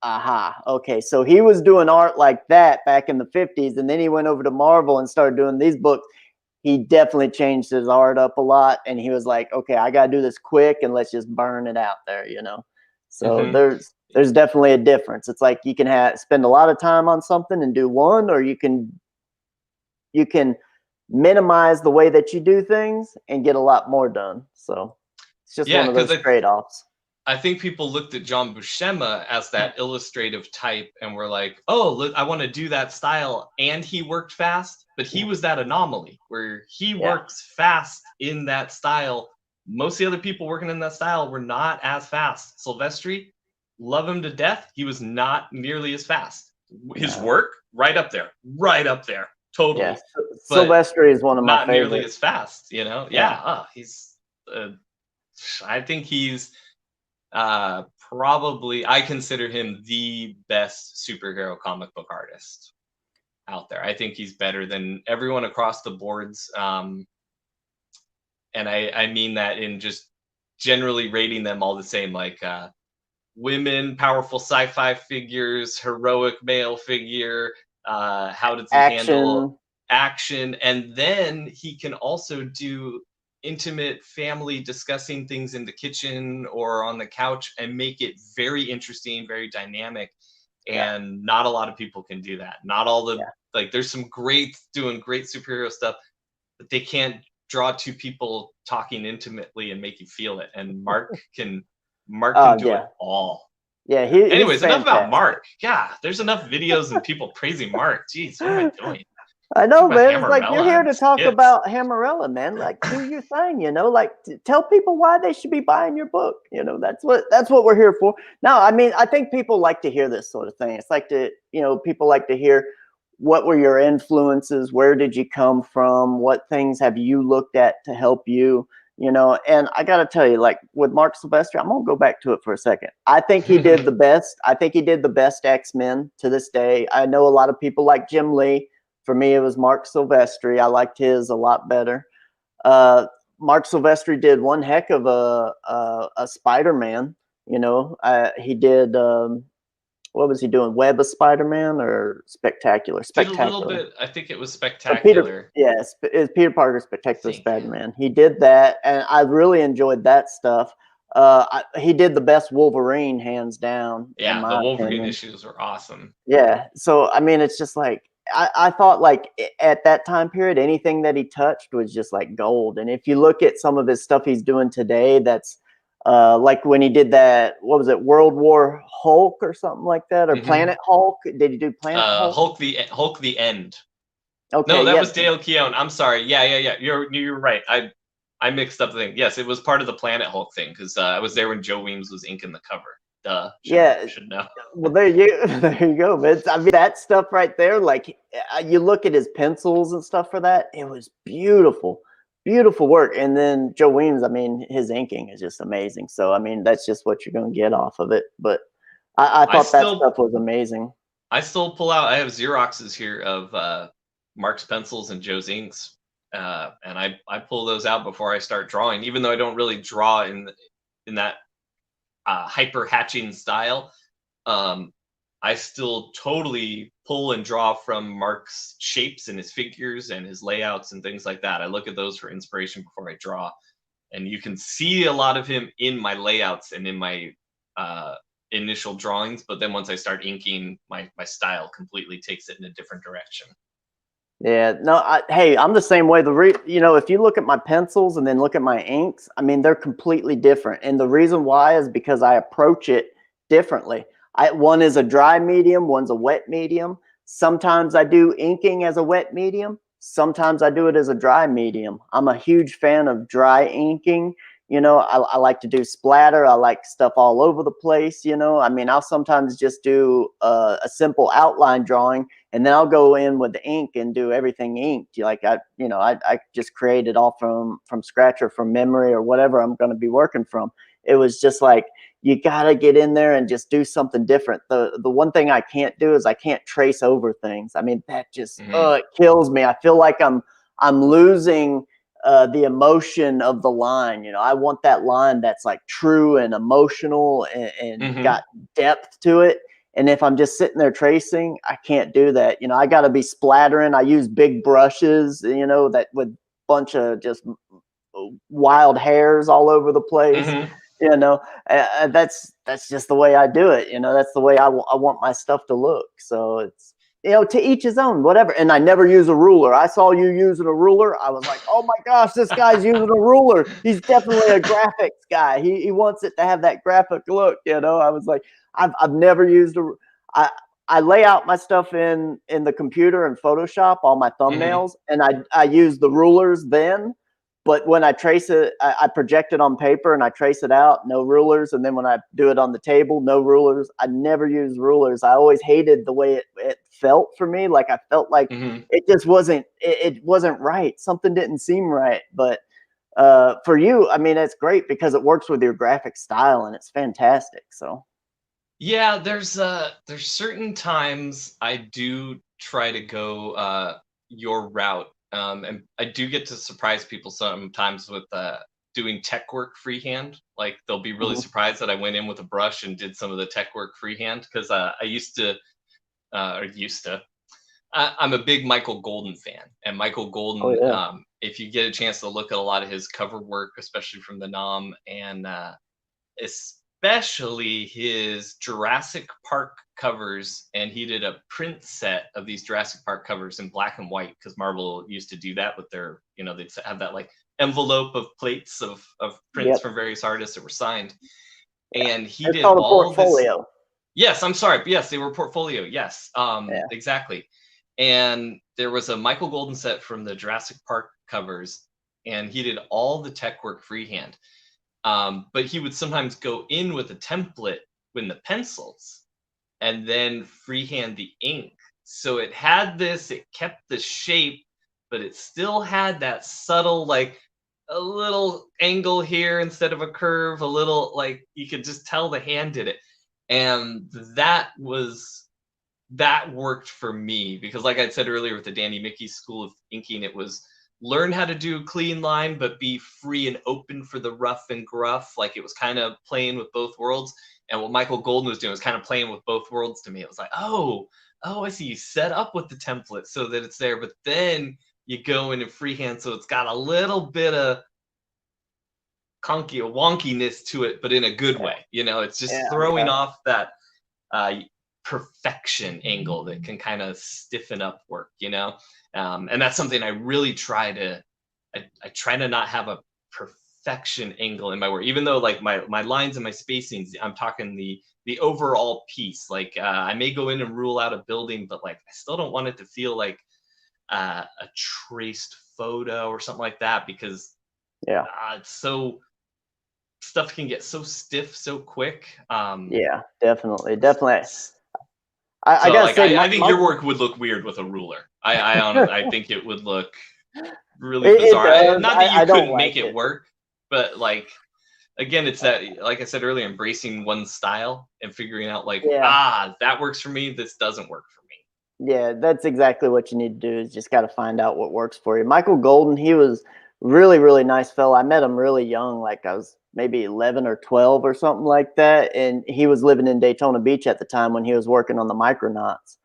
aha, okay, so he was doing art like that back in the 50s, and then he went over to Marvel and started doing these books. He definitely changed his art up a lot, and he was like, okay, I got to do this quick, and let's just burn it out there, So there's definitely a difference. It's like you can spend a lot of time on something and do one, or you can minimize the way that you do things and get a lot more done. So it's just one of those trade-offs. I think people looked at John Buscema as that illustrative type and were like, oh, look, I want to do that style. And he worked fast, but he was that anomaly where he works fast in that style. Most of the other people working in that style were not as fast. Silvestri, love him to death. He was not nearly as fast. His work, right up there. totally. Yes, But Silvestri is one of my not nearly favorites. as fast, you know? Yeah. Yeah, he's I think he's probably, I consider him the best superhero comic book artist out there. I think he's better than everyone across the boards. And I mean that in just generally rating them all the same, like women, powerful sci-fi figures, heroic male figure. How does he handle Action. action? And then he can also do intimate family discussing things in the kitchen or on the couch and make it very interesting, very dynamic. Yeah. And not a lot of people can do that. Not all the Yeah. like. There's some doing great superhero stuff, but they can't draw two people talking intimately and make you feel it. And Mark can do Yeah. it all. Yeah, Yeah. he's Anyways, enough about fantastic. Mark. Yeah, there's enough videos and people praising Mark. Jeez, what am I doing? I know, Talk about man. It's like you're Hammerella here and to talk skits. about Hammerella, man. Like, do your thing, you know. Like, tell people why they should be buying your book. You know, that's what we're here for. No, I mean, I think people like to hear this sort of thing. It's like people like to hear what were your influences, where did you come from, what things have you looked at to help you, you know. And I got to tell you, like with Mark Silvestri, I'm gonna go back to it for a second. I think he did the best. I think he did the best X-Men to this day. I know a lot of people like Jim Lee. For me, it was Mark Silvestri. I liked his a lot better. Mark Silvestri did one heck of a Spider-Man. You know, he did. What was he doing? Web of Spider-Man or Spectacular? Did a little Spectacular. bit. I think it was Peter, Spectacular. yes, it's Peter Parker's I Spectacular think. Spider-Man. He did that, and I really enjoyed that stuff. He did the best Wolverine, hands down, in Yeah, the my Wolverine opinion. issues were awesome. Yeah. So I mean, it's just like I thought like at that time period, anything that he touched was just like gold. And if you look at some of his stuff he's doing today, that's like when he did that, what was it, World War Hulk or something like that, or Planet Hulk? Did he do Planet Hulk? Hulk the End. Okay, No, that yeah, was Dale Keown. I'm sorry. Yeah. You're right. I mixed up the thing. Yes, it was part of the Planet Hulk thing because I was there when Joe Weems was inking the cover. Duh. yeah. Should know. Well, there you go, man. I mean, that stuff right there, like you look at his pencils and stuff for that, it was beautiful, beautiful work. And then Joe Weems, I mean, his inking is just amazing. So, I mean, that's just what you're going to get off of it. But I thought that stuff was amazing. I still pull out. I have Xeroxes here of Mark's pencils and Joe's inks, and I pull those out before I start drawing, even though I don't really draw in that hyper hatching style. I still totally pull and draw from Mark's shapes and his figures and his layouts and things like that. I look at those for inspiration before I draw, and you can see a lot of him in my layouts and in my initial drawings. But then once I start inking, my style completely takes it in a different direction. Yeah, no, hey, I'm the same way. If you look at my pencils and then look at my inks, I mean, they're completely different. And the reason why is because I approach it differently. One is a dry medium, one's a wet medium. Sometimes I do inking as a wet medium. Sometimes I do it as a dry medium. I'm a huge fan of dry inking. You know, I like to do splatter. I like stuff all over the place. You know, I mean, I'll sometimes just do a simple outline drawing, and then I'll go in with the ink and do everything inked. Like I just create it all from scratch or from memory or whatever I'm going to be working from. It was just like, you got to get in there and just do something different. The one thing I can't do is I can't trace over things. I mean, that just it kills me. I feel like I'm losing the emotion of the line. You know, I want that line that's like true and emotional and got depth to it. And if I'm just sitting there tracing, I can't do that. You know, I got to be splattering. I use big brushes, you know, that with bunch of just wild hairs all over the place. You know, that's just the way I do it. You know, that's the way I want my stuff to look. So it's, you know, to each his own, whatever. And I never use a ruler. I saw you using a ruler. I was like, oh my gosh, this guy's using a ruler. He's definitely a graphics guy. He wants it to have that graphic look. You know, I was like, I've never used I lay out my stuff in the computer and Photoshop, all my thumbnails, and I use the rulers then. but when I trace it, I project it on paper and I trace it out, no rulers. And then when I do it on the table, no rulers. I never use rulers. I always hated the way it felt for me. Like I felt like it just wasn't, it wasn't right. Something didn't seem right. But for you, I mean, it's great because it works with your graphic style and it's fantastic. So yeah, there's certain times I do try to go your route. And I do get to surprise people sometimes with doing tech work freehand. Like they'll be really surprised that I went in with a brush and did some of the tech work freehand because I I'm a big Michael Golden fan, and Michael Golden. If you get a chance to look at a lot of his cover work, especially from the Nom, and especially his Jurassic Park covers, and he did a print set of these Jurassic Park covers in black and white because Marvel used to do that with their, they'd have that like envelope of plates of prints from various artists that were signed, and he did called a all portfolio. this. Yes, I'm sorry. Yes, they were portfolio. Yes, exactly. And there was a Michael Golden set from the Jurassic Park covers, and he did all the tech work freehand. But he would sometimes go in with a template with the pencils and then freehand the ink. So it had this, it kept the shape, but it still had that subtle, like a little angle here instead of a curve, a little, like you could just tell the hand did it. And that worked for me because, like I said earlier, with the Danny Mickey School of Inking, it was learn how to do a clean line, but be free and open for the rough and gruff. Like it was kind of playing with both worlds. And what Michael Golden was doing was kind of playing with both worlds to me. It was like, oh, I see. You set up with the template so that it's there, but then you go in and freehand, so it's got a little bit of wonkiness to it, but in a good way. It's just throwing off that perfection angle that can kind of stiffen up work, and that's something I really try to not have a perfection angle in my work, even though like my lines and my spacings, I'm talking the overall piece. Like I may go in and rule out a building, but like I still don't want it to feel like a traced photo or something like that, because it's so, stuff can get so stiff so quick. Definitely. I gotta say, I think your work would look weird with a ruler. I think it would look really bizarre. Not that you couldn't make it work, but like, again, it's that, like I said earlier, embracing one style and figuring out like, that works for me, this doesn't work for me. Yeah, that's exactly what you need to do, is just got to find out what works for you. Michael Golden, he was really, really nice fella. I met him really young, like I was maybe 11 or 12 or something like that. And he was living in Daytona Beach at the time when he was working on the Micronauts.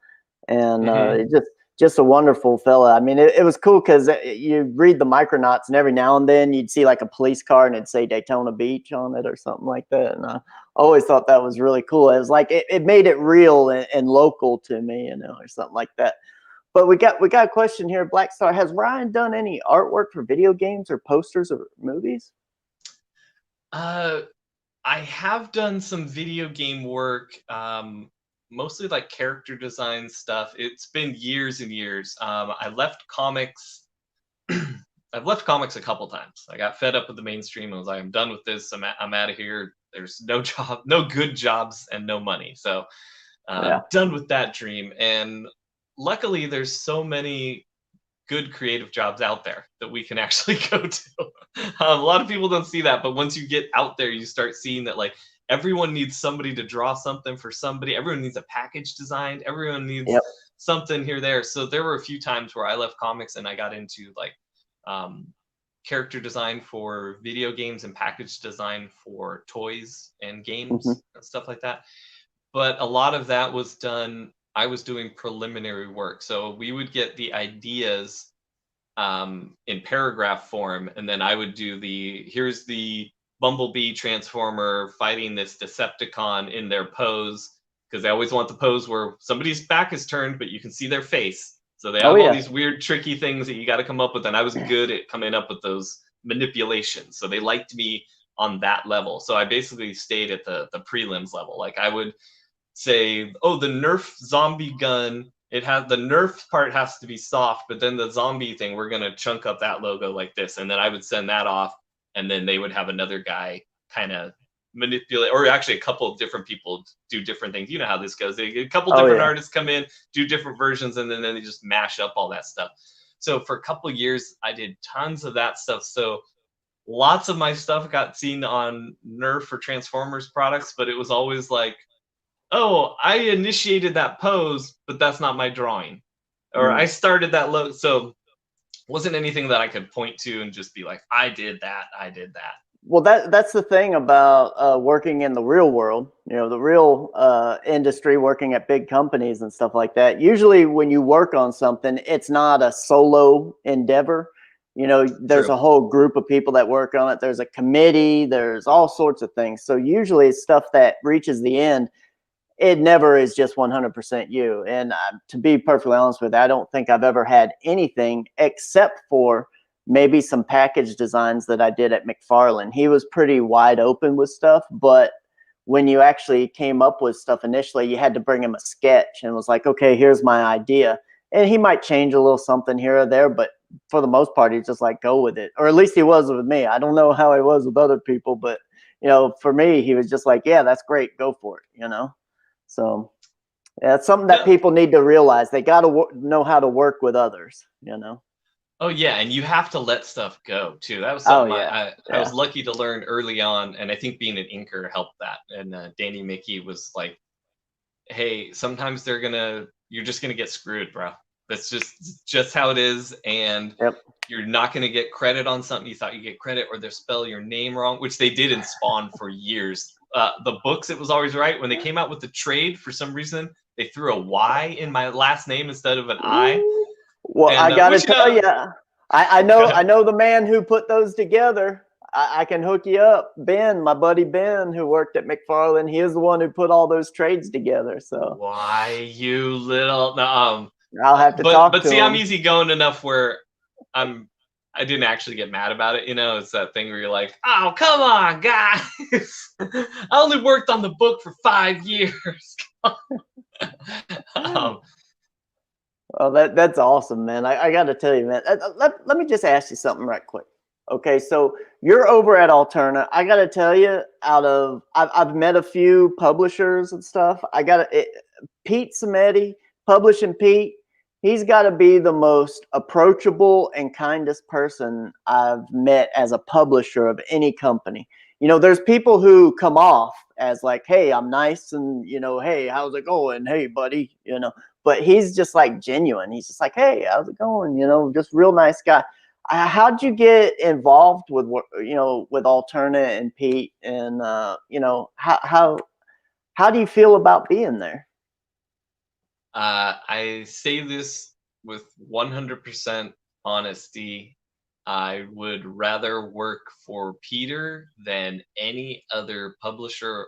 And just a wonderful fella. I mean, it was cool because you read the Micronauts and every now and then you'd see like a police car and it'd say Daytona Beach on it or something like that. And I always thought that was really cool. It was like, it made it real and local to me, or something like that. But we got a question here. Black Star, has Ryan done any artwork for video games or posters or movies? I have done some video game work, mostly like character design stuff. It's been years and years. I left comics. I've left comics a couple times. I got fed up with the mainstream. I was like, I'm done with this. I'm out of here. There's no good jobs and no money. So done with that dream. And luckily, there's so many good creative jobs out there that we can actually go to. A lot of people don't see that, but once you get out there, you start seeing that like everyone needs somebody to draw something for somebody. Everyone needs a package designed. Everyone needs something here, there. So there were a few times where I left comics and I got into like character design for video games and package design for toys and games and stuff like that. But a lot of that was done, I was doing preliminary work. So we would get the ideas in paragraph form, and then I would do here's the Bumblebee Transformer fighting this Decepticon in their pose, because they always want the pose where somebody's back is turned, but you can see their face. So they have all these weird, tricky things that you got to come up with, and I was good at coming up with those manipulations. So they liked me on that level. So I basically stayed at the prelims level. Like I would say, oh, the Nerf zombie gun it has the Nerf part has to be soft, but then the zombie thing, we're gonna chunk up that logo like this, and then I would send that off, and then they would have another guy kind of manipulate, or actually a couple of different people do different things. You know how this goes. A couple Oh, different yeah. artists come in, do different versions, and then they just mash up all that stuff. So for a couple of years, I did tons of that stuff. So lots of my stuff got seen on Nerf or Transformers products, but it was always like, oh, I initiated that pose, but that's not my drawing. Or I started that logo. So wasn't anything that I could point to and just be like, I did that. Well, that's the thing about working in the real world, you know, the real industry, working at big companies and stuff like that. Usually when you work on something, it's not a solo endeavor. You know, there's True. a whole group of people that work on it. There's a committee, there's all sorts of things. So usually it's stuff that reaches the end. It never is just 100% you. And to be perfectly honest with you, I don't think I've ever had anything except for maybe some package designs that I did at McFarlane. He was pretty wide open with stuff, but when you actually came up with stuff initially, you had to bring him a sketch and was like, okay, here's my idea. And he might change a little something here or there, but for the most part, he's just like, go with it. Or at least he was with me. I don't know how he was with other people, but you know, for me, he was just like, yeah, that's great. Go for it, you know? So yeah, it's something that Yeah. people need to realize. They got to know how to work with others, you know? Oh yeah, and you have to let stuff go too. That was something I Yeah. was lucky to learn early on, and I think being an inker helped that. And Danny Mickey was like, "Hey, sometimes you're just gonna get screwed, bro. That's just how it is, and Yep. you're not gonna get credit on something you thought you get credit, or they'll spell your name wrong," which they did in Spawn for years. The books, it was always right. When they came out with the trade, for some reason, they threw a Y in my last name instead of an I. Well, And I got to which, tell you, I go know ahead. the man who put those together. I can hook you up. Ben, my buddy Ben, who worked at McFarlane, he is the one who put all those trades together. So Why, you little I'll have to talk but to see, I'm him. easygoing enough where I didn't actually get mad about it. You know, it's that thing where you're like, oh, come on, guys. I only worked on the book for 5 years. um, Well, that's awesome, man. I got to tell you, man. Let me just ask you something right quick. Okay, so you're over at Alterna. I got to tell you, I've met a few publishers and stuff. Pete Samedi, Publishing Pete. He's got to be the most approachable and kindest person I've met as a publisher of any company. You know, there's people who come off as like, "Hey, I'm nice," and you know, "Hey, how's it going? Hey, buddy," you know. But he's just like genuine. He's just like, "Hey, how's it going?" You know, just real nice guy. How'd you get involved with with Alterna and Pete, and you know, how do you feel about being there? I say this with 100% honesty. I would rather work for Peter than any other publisher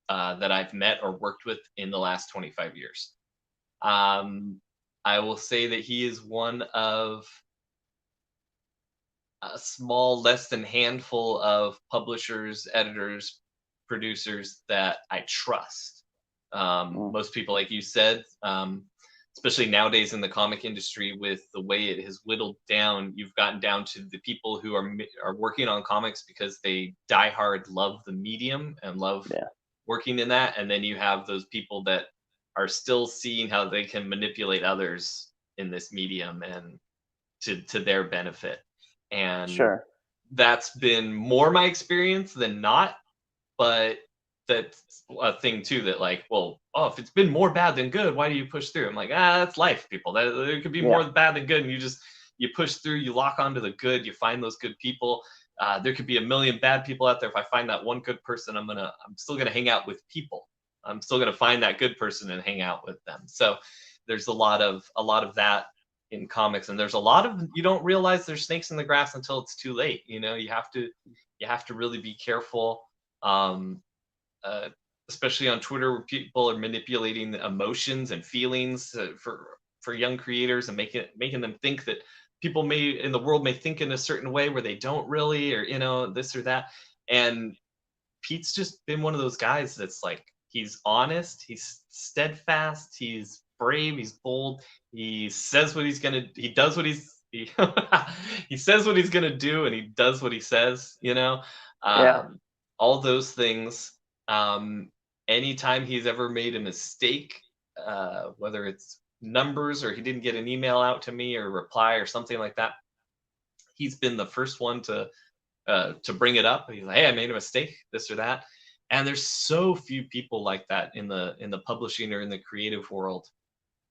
that I've met or worked with in the last 25 years. I will say that he is one of a small, less than handful of publishers, editors, producers that I trust. Mm, Most people, like you said, especially nowadays in the comic industry, with the way it has whittled down, you've gotten down to the people who are working on comics because they die hard love the medium and love yeah, working in that, and then you have those people that are still seeing how they can manipulate others in this medium and to their benefit. And sure. that's been more my experience than not, but that's a thing too, that like, well, oh, if it's been more bad than good, why do you push through? I'm like, that's life, people. There could be Yeah, more bad than good, and you push through, you lock onto the good, you find those good people. There could be a million bad people out there. If I find that one good person, I'm still gonna hang out with people. I'm still gonna find that good person and hang out with them. So there's a lot of that in comics, and there's a lot of, you don't realize there's snakes in the grass until it's too late. You know, you have to really be careful. Um, Especially on Twitter, where people are manipulating the emotions and feelings for young creators, and making them think that people may in the world may think in a certain way where they don't really, or you know, this or that. And Pete's just been one of those guys that's like, he's honest, he's steadfast, he's brave, he's bold, he says what he's gonna, he does what he, he says what he's gonna do, and he does what he says. Yeah. All those things. Anytime he's ever made a mistake, whether it's numbers or he didn't get an email out to me or reply or something like that, he's been the first one to bring it up. He's like, "Hey, I made a mistake, this or that." And there's so few people like that in the publishing or in the creative world.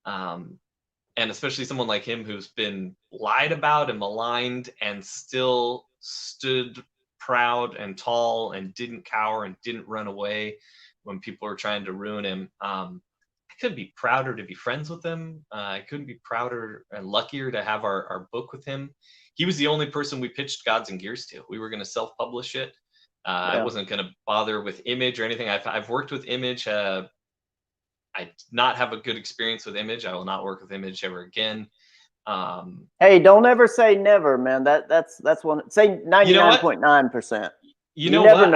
And especially someone like him who's been lied about and maligned and still stood proud and tall and didn't cower and didn't run away when people were trying to ruin him. I couldn't be prouder to be friends with him. I couldn't be prouder and luckier to have our book with him. He was the only person we pitched Gods and Gears to. We were going to self-publish it. I wasn't going to bother with Image or anything. I've worked with Image. I did not have a good experience with Image. I will not work with Image ever again. Hey, don't ever say never, man. That's one. Say 99.9%. You know what?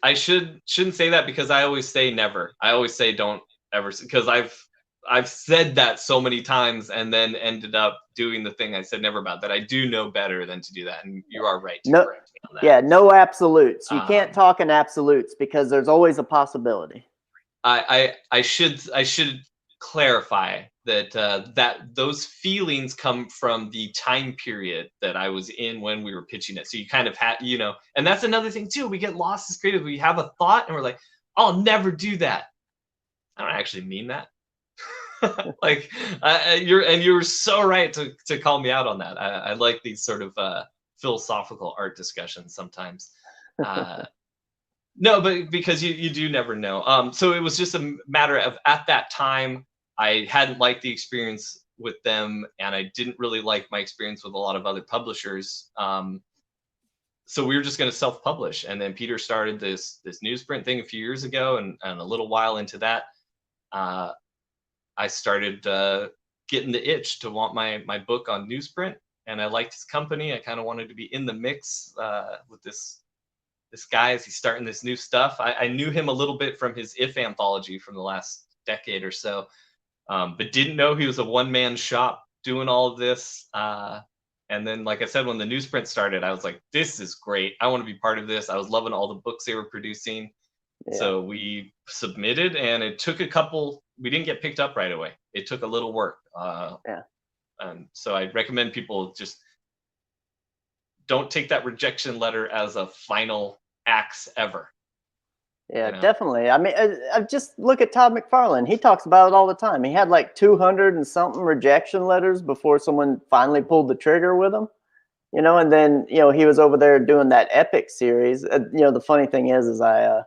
I shouldn't say that, because I always say never. I always say don't ever, because I've said that so many times and then ended up doing the thing I said never about. That I do know better than to do that, and you are right to correct me on that. Yeah, no absolutes. You can't talk in absolutes, because there's always a possibility. I should clarify that that those feelings come from the time period that I was in when we were pitching it. So you kind of had, and that's another thing too. We get lost as creative. We have a thought and we're like, "I'll never do that." I don't actually mean that. Like, you're so right to call me out on that. I like these sort of philosophical art discussions sometimes. No, but because you do never know. So it was just a matter of, at that time, I hadn't liked the experience with them, and I didn't really like my experience with a lot of other publishers. So we were just going to self-publish, and then Peter started this newsprint thing a few years ago, and a little while into that, I started getting the itch to want my book on newsprint, and I liked his company. I kind of wanted to be in the mix with this guy as he's starting this new stuff. I knew him a little bit from his If anthology from the last decade or so, but didn't know he was a one-man shop doing all of this. And then, like I said, when the newsprint started, I was like, "This is great. I want to be part of this." I was loving all the books they were producing. Yeah. So we submitted, and it took we didn't get picked up right away. It took a little work. So I recommend people just don't take that rejection letter as a final axe ever. Yeah, definitely. I mean, I just look at Todd McFarlane. He talks about it all the time. He had like 200 and something rejection letters before someone finally pulled the trigger with him. And then, he was over there doing that Epic series. The funny thing is I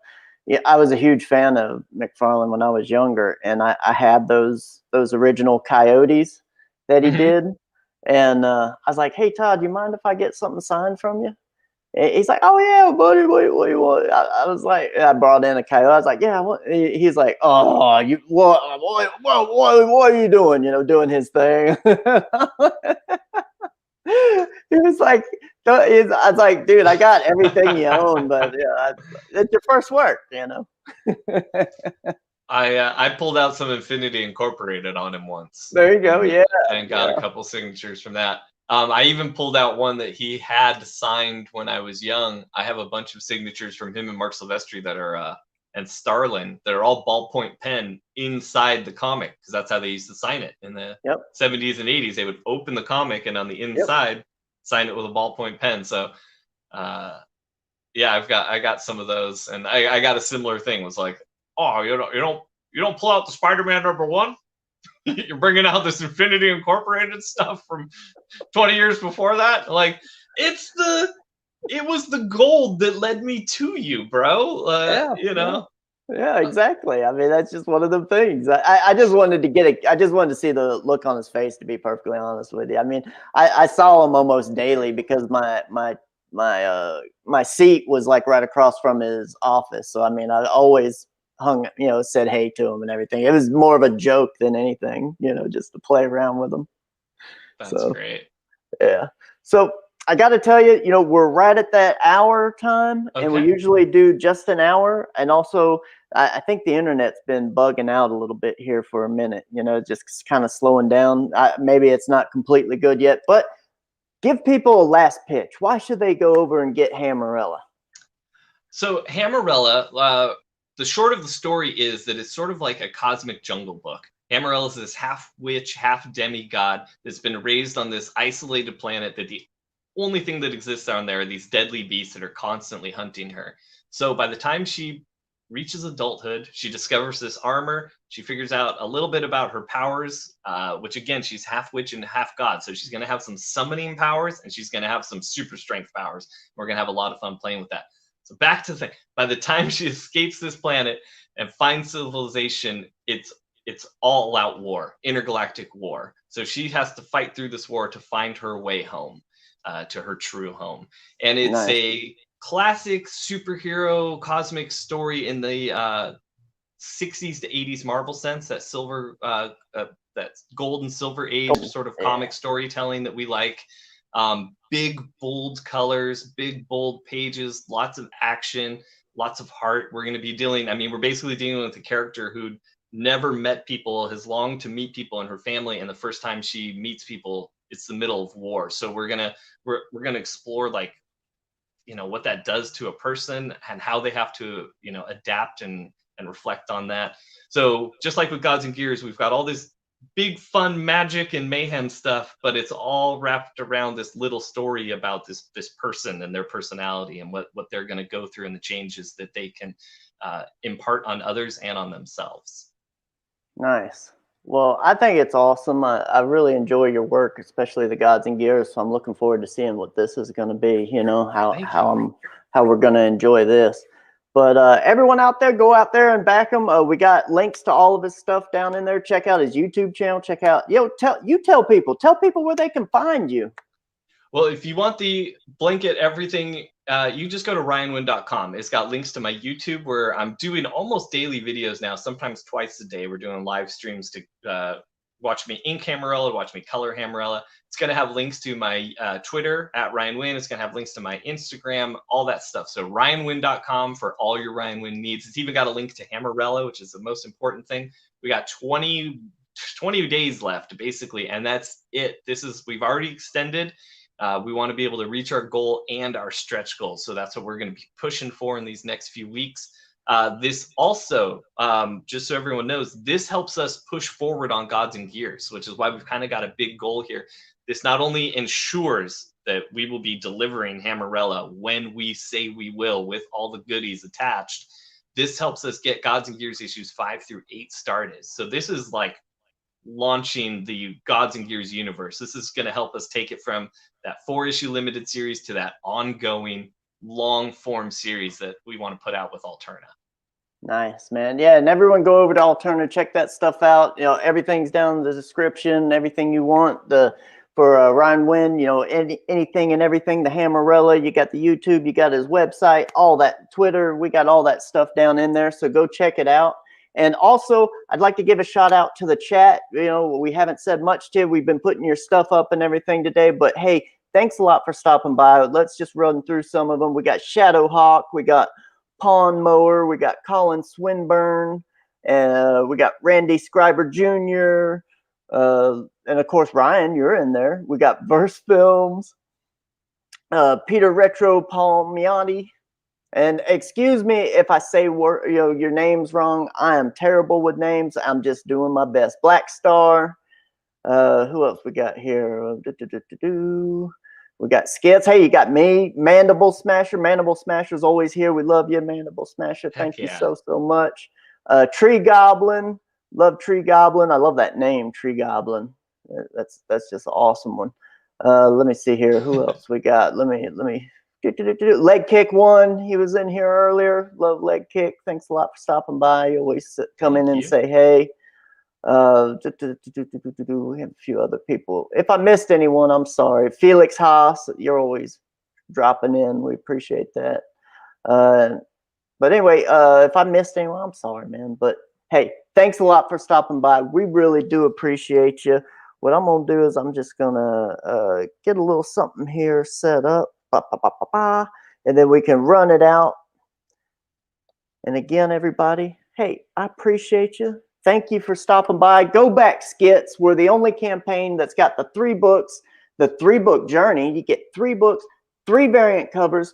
was a huge fan of McFarlane when I was younger, and I had those original Coyotes that he did. And I was like, "Hey, Todd, you mind if I get something signed from you?" And he's like, "Oh yeah, buddy, what do you want?" I was like, I brought in a Coyote. I was like, "Yeah." He's like, "Oh, what are you doing?" Doing his thing. He was like, I was like, "Dude, I got everything you own, but it's your first work, I pulled out some Infinity Incorporated on him once. There you go. Yeah. And got a couple signatures from that. I even pulled out one that he had signed when I was young. I have a bunch of signatures from him and Mark Silvestri that are and Starlin that are all ballpoint pen inside the comic, because that's how they used to sign it in the 70s and 80s. They would open the comic and on the inside sign it with a ballpoint pen. So I got some of those, and I got a similar thing. It was like, "Oh, you don't pull out the Spider-Man #1? You're bringing out this Infinity Incorporated stuff from 20 years before that?" Like, it was the gold that led me to you, bro. Yeah, exactly. I mean, that's just one of the things. I just wanted to I just wanted to see the look on his face, to be perfectly honest with you. I mean, I saw him almost daily, because my seat was like right across from his office. So I mean, I always said hey to him and everything. It was more of a joke than anything, just to play around with him. That's great. Yeah. So I got to tell you, we're right at that hour time, and we Okay. usually do just an hour. And also, I think the internet's been bugging out a little bit here for a minute, just kind of slowing down. Maybe it's not completely good yet, but give people a last pitch. Why should they go over and get Hammerella? So Hammerella, the short of the story is that it's sort of like a cosmic jungle book. Hammerella is this half witch, half demigod that's been raised on this isolated planet that the only thing that exists on there are these deadly beasts that are constantly hunting her. So by the time she reaches adulthood, she discovers this armor. She figures out a little bit about her powers, which again, she's half witch and half god. So she's going to have some summoning powers and she's going to have some super strength powers. We're going to have a lot of fun playing with that. So back to the thing. By the time she escapes this planet and finds civilization, it's all out war, intergalactic war. So she has to fight through this war to find her way home, to her true home. And it's Nice. a classic superhero cosmic story in the 60s to 80s Marvel sense, that silver, that gold and silver age sort of comic storytelling that we like. Big, bold colors, big, bold pages, lots of action, lots of heart. We're going to be we're basically dealing with a character who never met people, has longed to meet people in her family, and the first time she meets people, it's the middle of war. So we're gonna explore what that does to a person and how they have to adapt and reflect on that. So just like with Gods and Gears, we've got all this big fun magic and mayhem stuff, but it's all wrapped around this little story about this person and their personality and what they're going to go through and the changes that they can impart on others and on themselves. Nice. Well, I think it's awesome. I really enjoy your work, especially the Gods and Gears. So I'm looking forward to seeing what this is going to be. How we're going to enjoy this. But everyone out there, go out there and back him. We got links to all of his stuff down in there. Check out his YouTube channel. Check out tell people where they can find you. Well, if you want the blanket everything, you just go to ryanwinn.com. It's got links to my YouTube where I'm doing almost daily videos now, sometimes twice a day. We're doing live streams to watch me ink Hammerella, watch me color Hammerella. It's going to have links to my Twitter at Ryan Winn. It's going to have links to my Instagram, all that stuff. So ryanwinn.com for all your Ryan Winn needs. It's even got a link to Hammerella, which is the most important thing. We got 20 days left, basically, and that's it. We've already extended. We want to be able to reach our goal and our stretch goals. So that's what we're going to be pushing for in these next few weeks. This also, just so everyone knows, this helps us push forward on Gods and Gears, which is why we've kind of got a big goal here. This not only ensures that we will be delivering Hammerella when we say we will with all the goodies attached, this helps us get Gods and Gears issues 5 through 8 started. So this is like launching the Gods and Gears universe. This is going to help us take it from that 4-issue limited series to that ongoing long form series that we want to put out with Alterna. Nice, man. Yeah, and everyone go over to Alterna, check that stuff out. Everything's down in the description, everything you want. For Ryan Winn, anything and everything, the Hammerella, you got the YouTube, you got his website, all that, Twitter, we got all that stuff down in there. So go check it out. And also, I'd like to give a shout out to the chat. We haven't said much to you. We've been putting your stuff up and everything today, but hey, thanks a lot for stopping by. Let's just run through some of them. We got Shadowhawk, we got Pawn Mower, we got Colin Swinburne, we got Randy Scriber Jr., and of course, Ryan, you're in there. We got Verse Films, Peter Retro Palmiati. And excuse me if I say your names wrong. I am terrible with names. I'm just doing my best. Black Star. Who else we got here? We got Skits. Hey, you got me, Mandible Smasher. Mandible Smasher's always here. We love you, Mandible Smasher. Thank you so much. Tree Goblin. Love Tree Goblin. I love that name, Tree Goblin. That's just an awesome one. Let me see here. Who else we got? Let me. Leg Kick 1, he was in here earlier. Love Leg Kick. Thanks a lot for stopping by. You always come in and say hey. We have a few other people. If I missed anyone, I'm sorry. Felix Haas, you're always dropping in. We appreciate that. But anyway, if I missed anyone, I'm sorry, man. But hey, thanks a lot for stopping by. We really do appreciate you. what I'm gonna do is I'm just gonna get a little something here set up, and then we can run it out. And again, everybody, hey, I appreciate you. Thank you for stopping by. Go back, Skits. We're the only campaign that's got the 3 books, the 3-book journey. You get 3 books, 3 variant covers,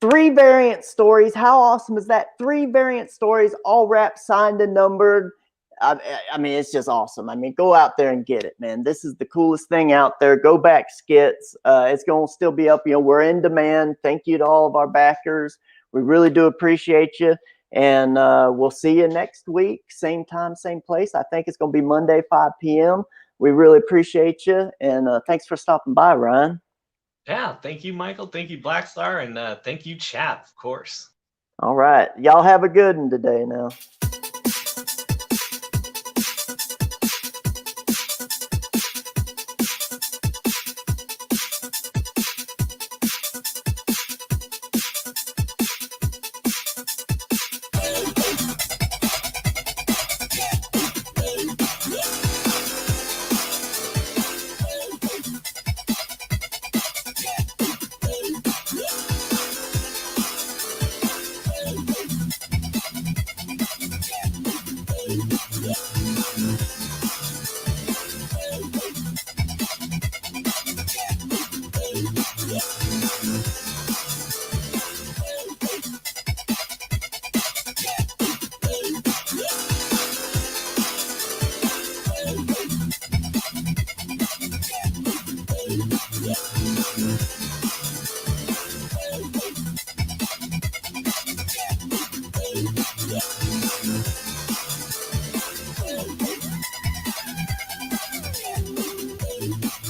3 variant stories. How awesome is that? 3 variant stories, all wrapped, signed, and numbered. I mean, it's just awesome. I mean, go out there and get it, man. This is the coolest thing out there. Go back, Skits. It's going to still be up. You know, we're in demand. Thank you to all of our backers. We really do appreciate you. And we'll see you next week. Same time, same place. I think it's going to be Monday, 5 p.m. We really appreciate you. And thanks for stopping by, Ryan. Yeah, thank you, Michael. Thank you, Black Star. And thank you, chat, of course. All right. Y'all have a good one today now. Yeah.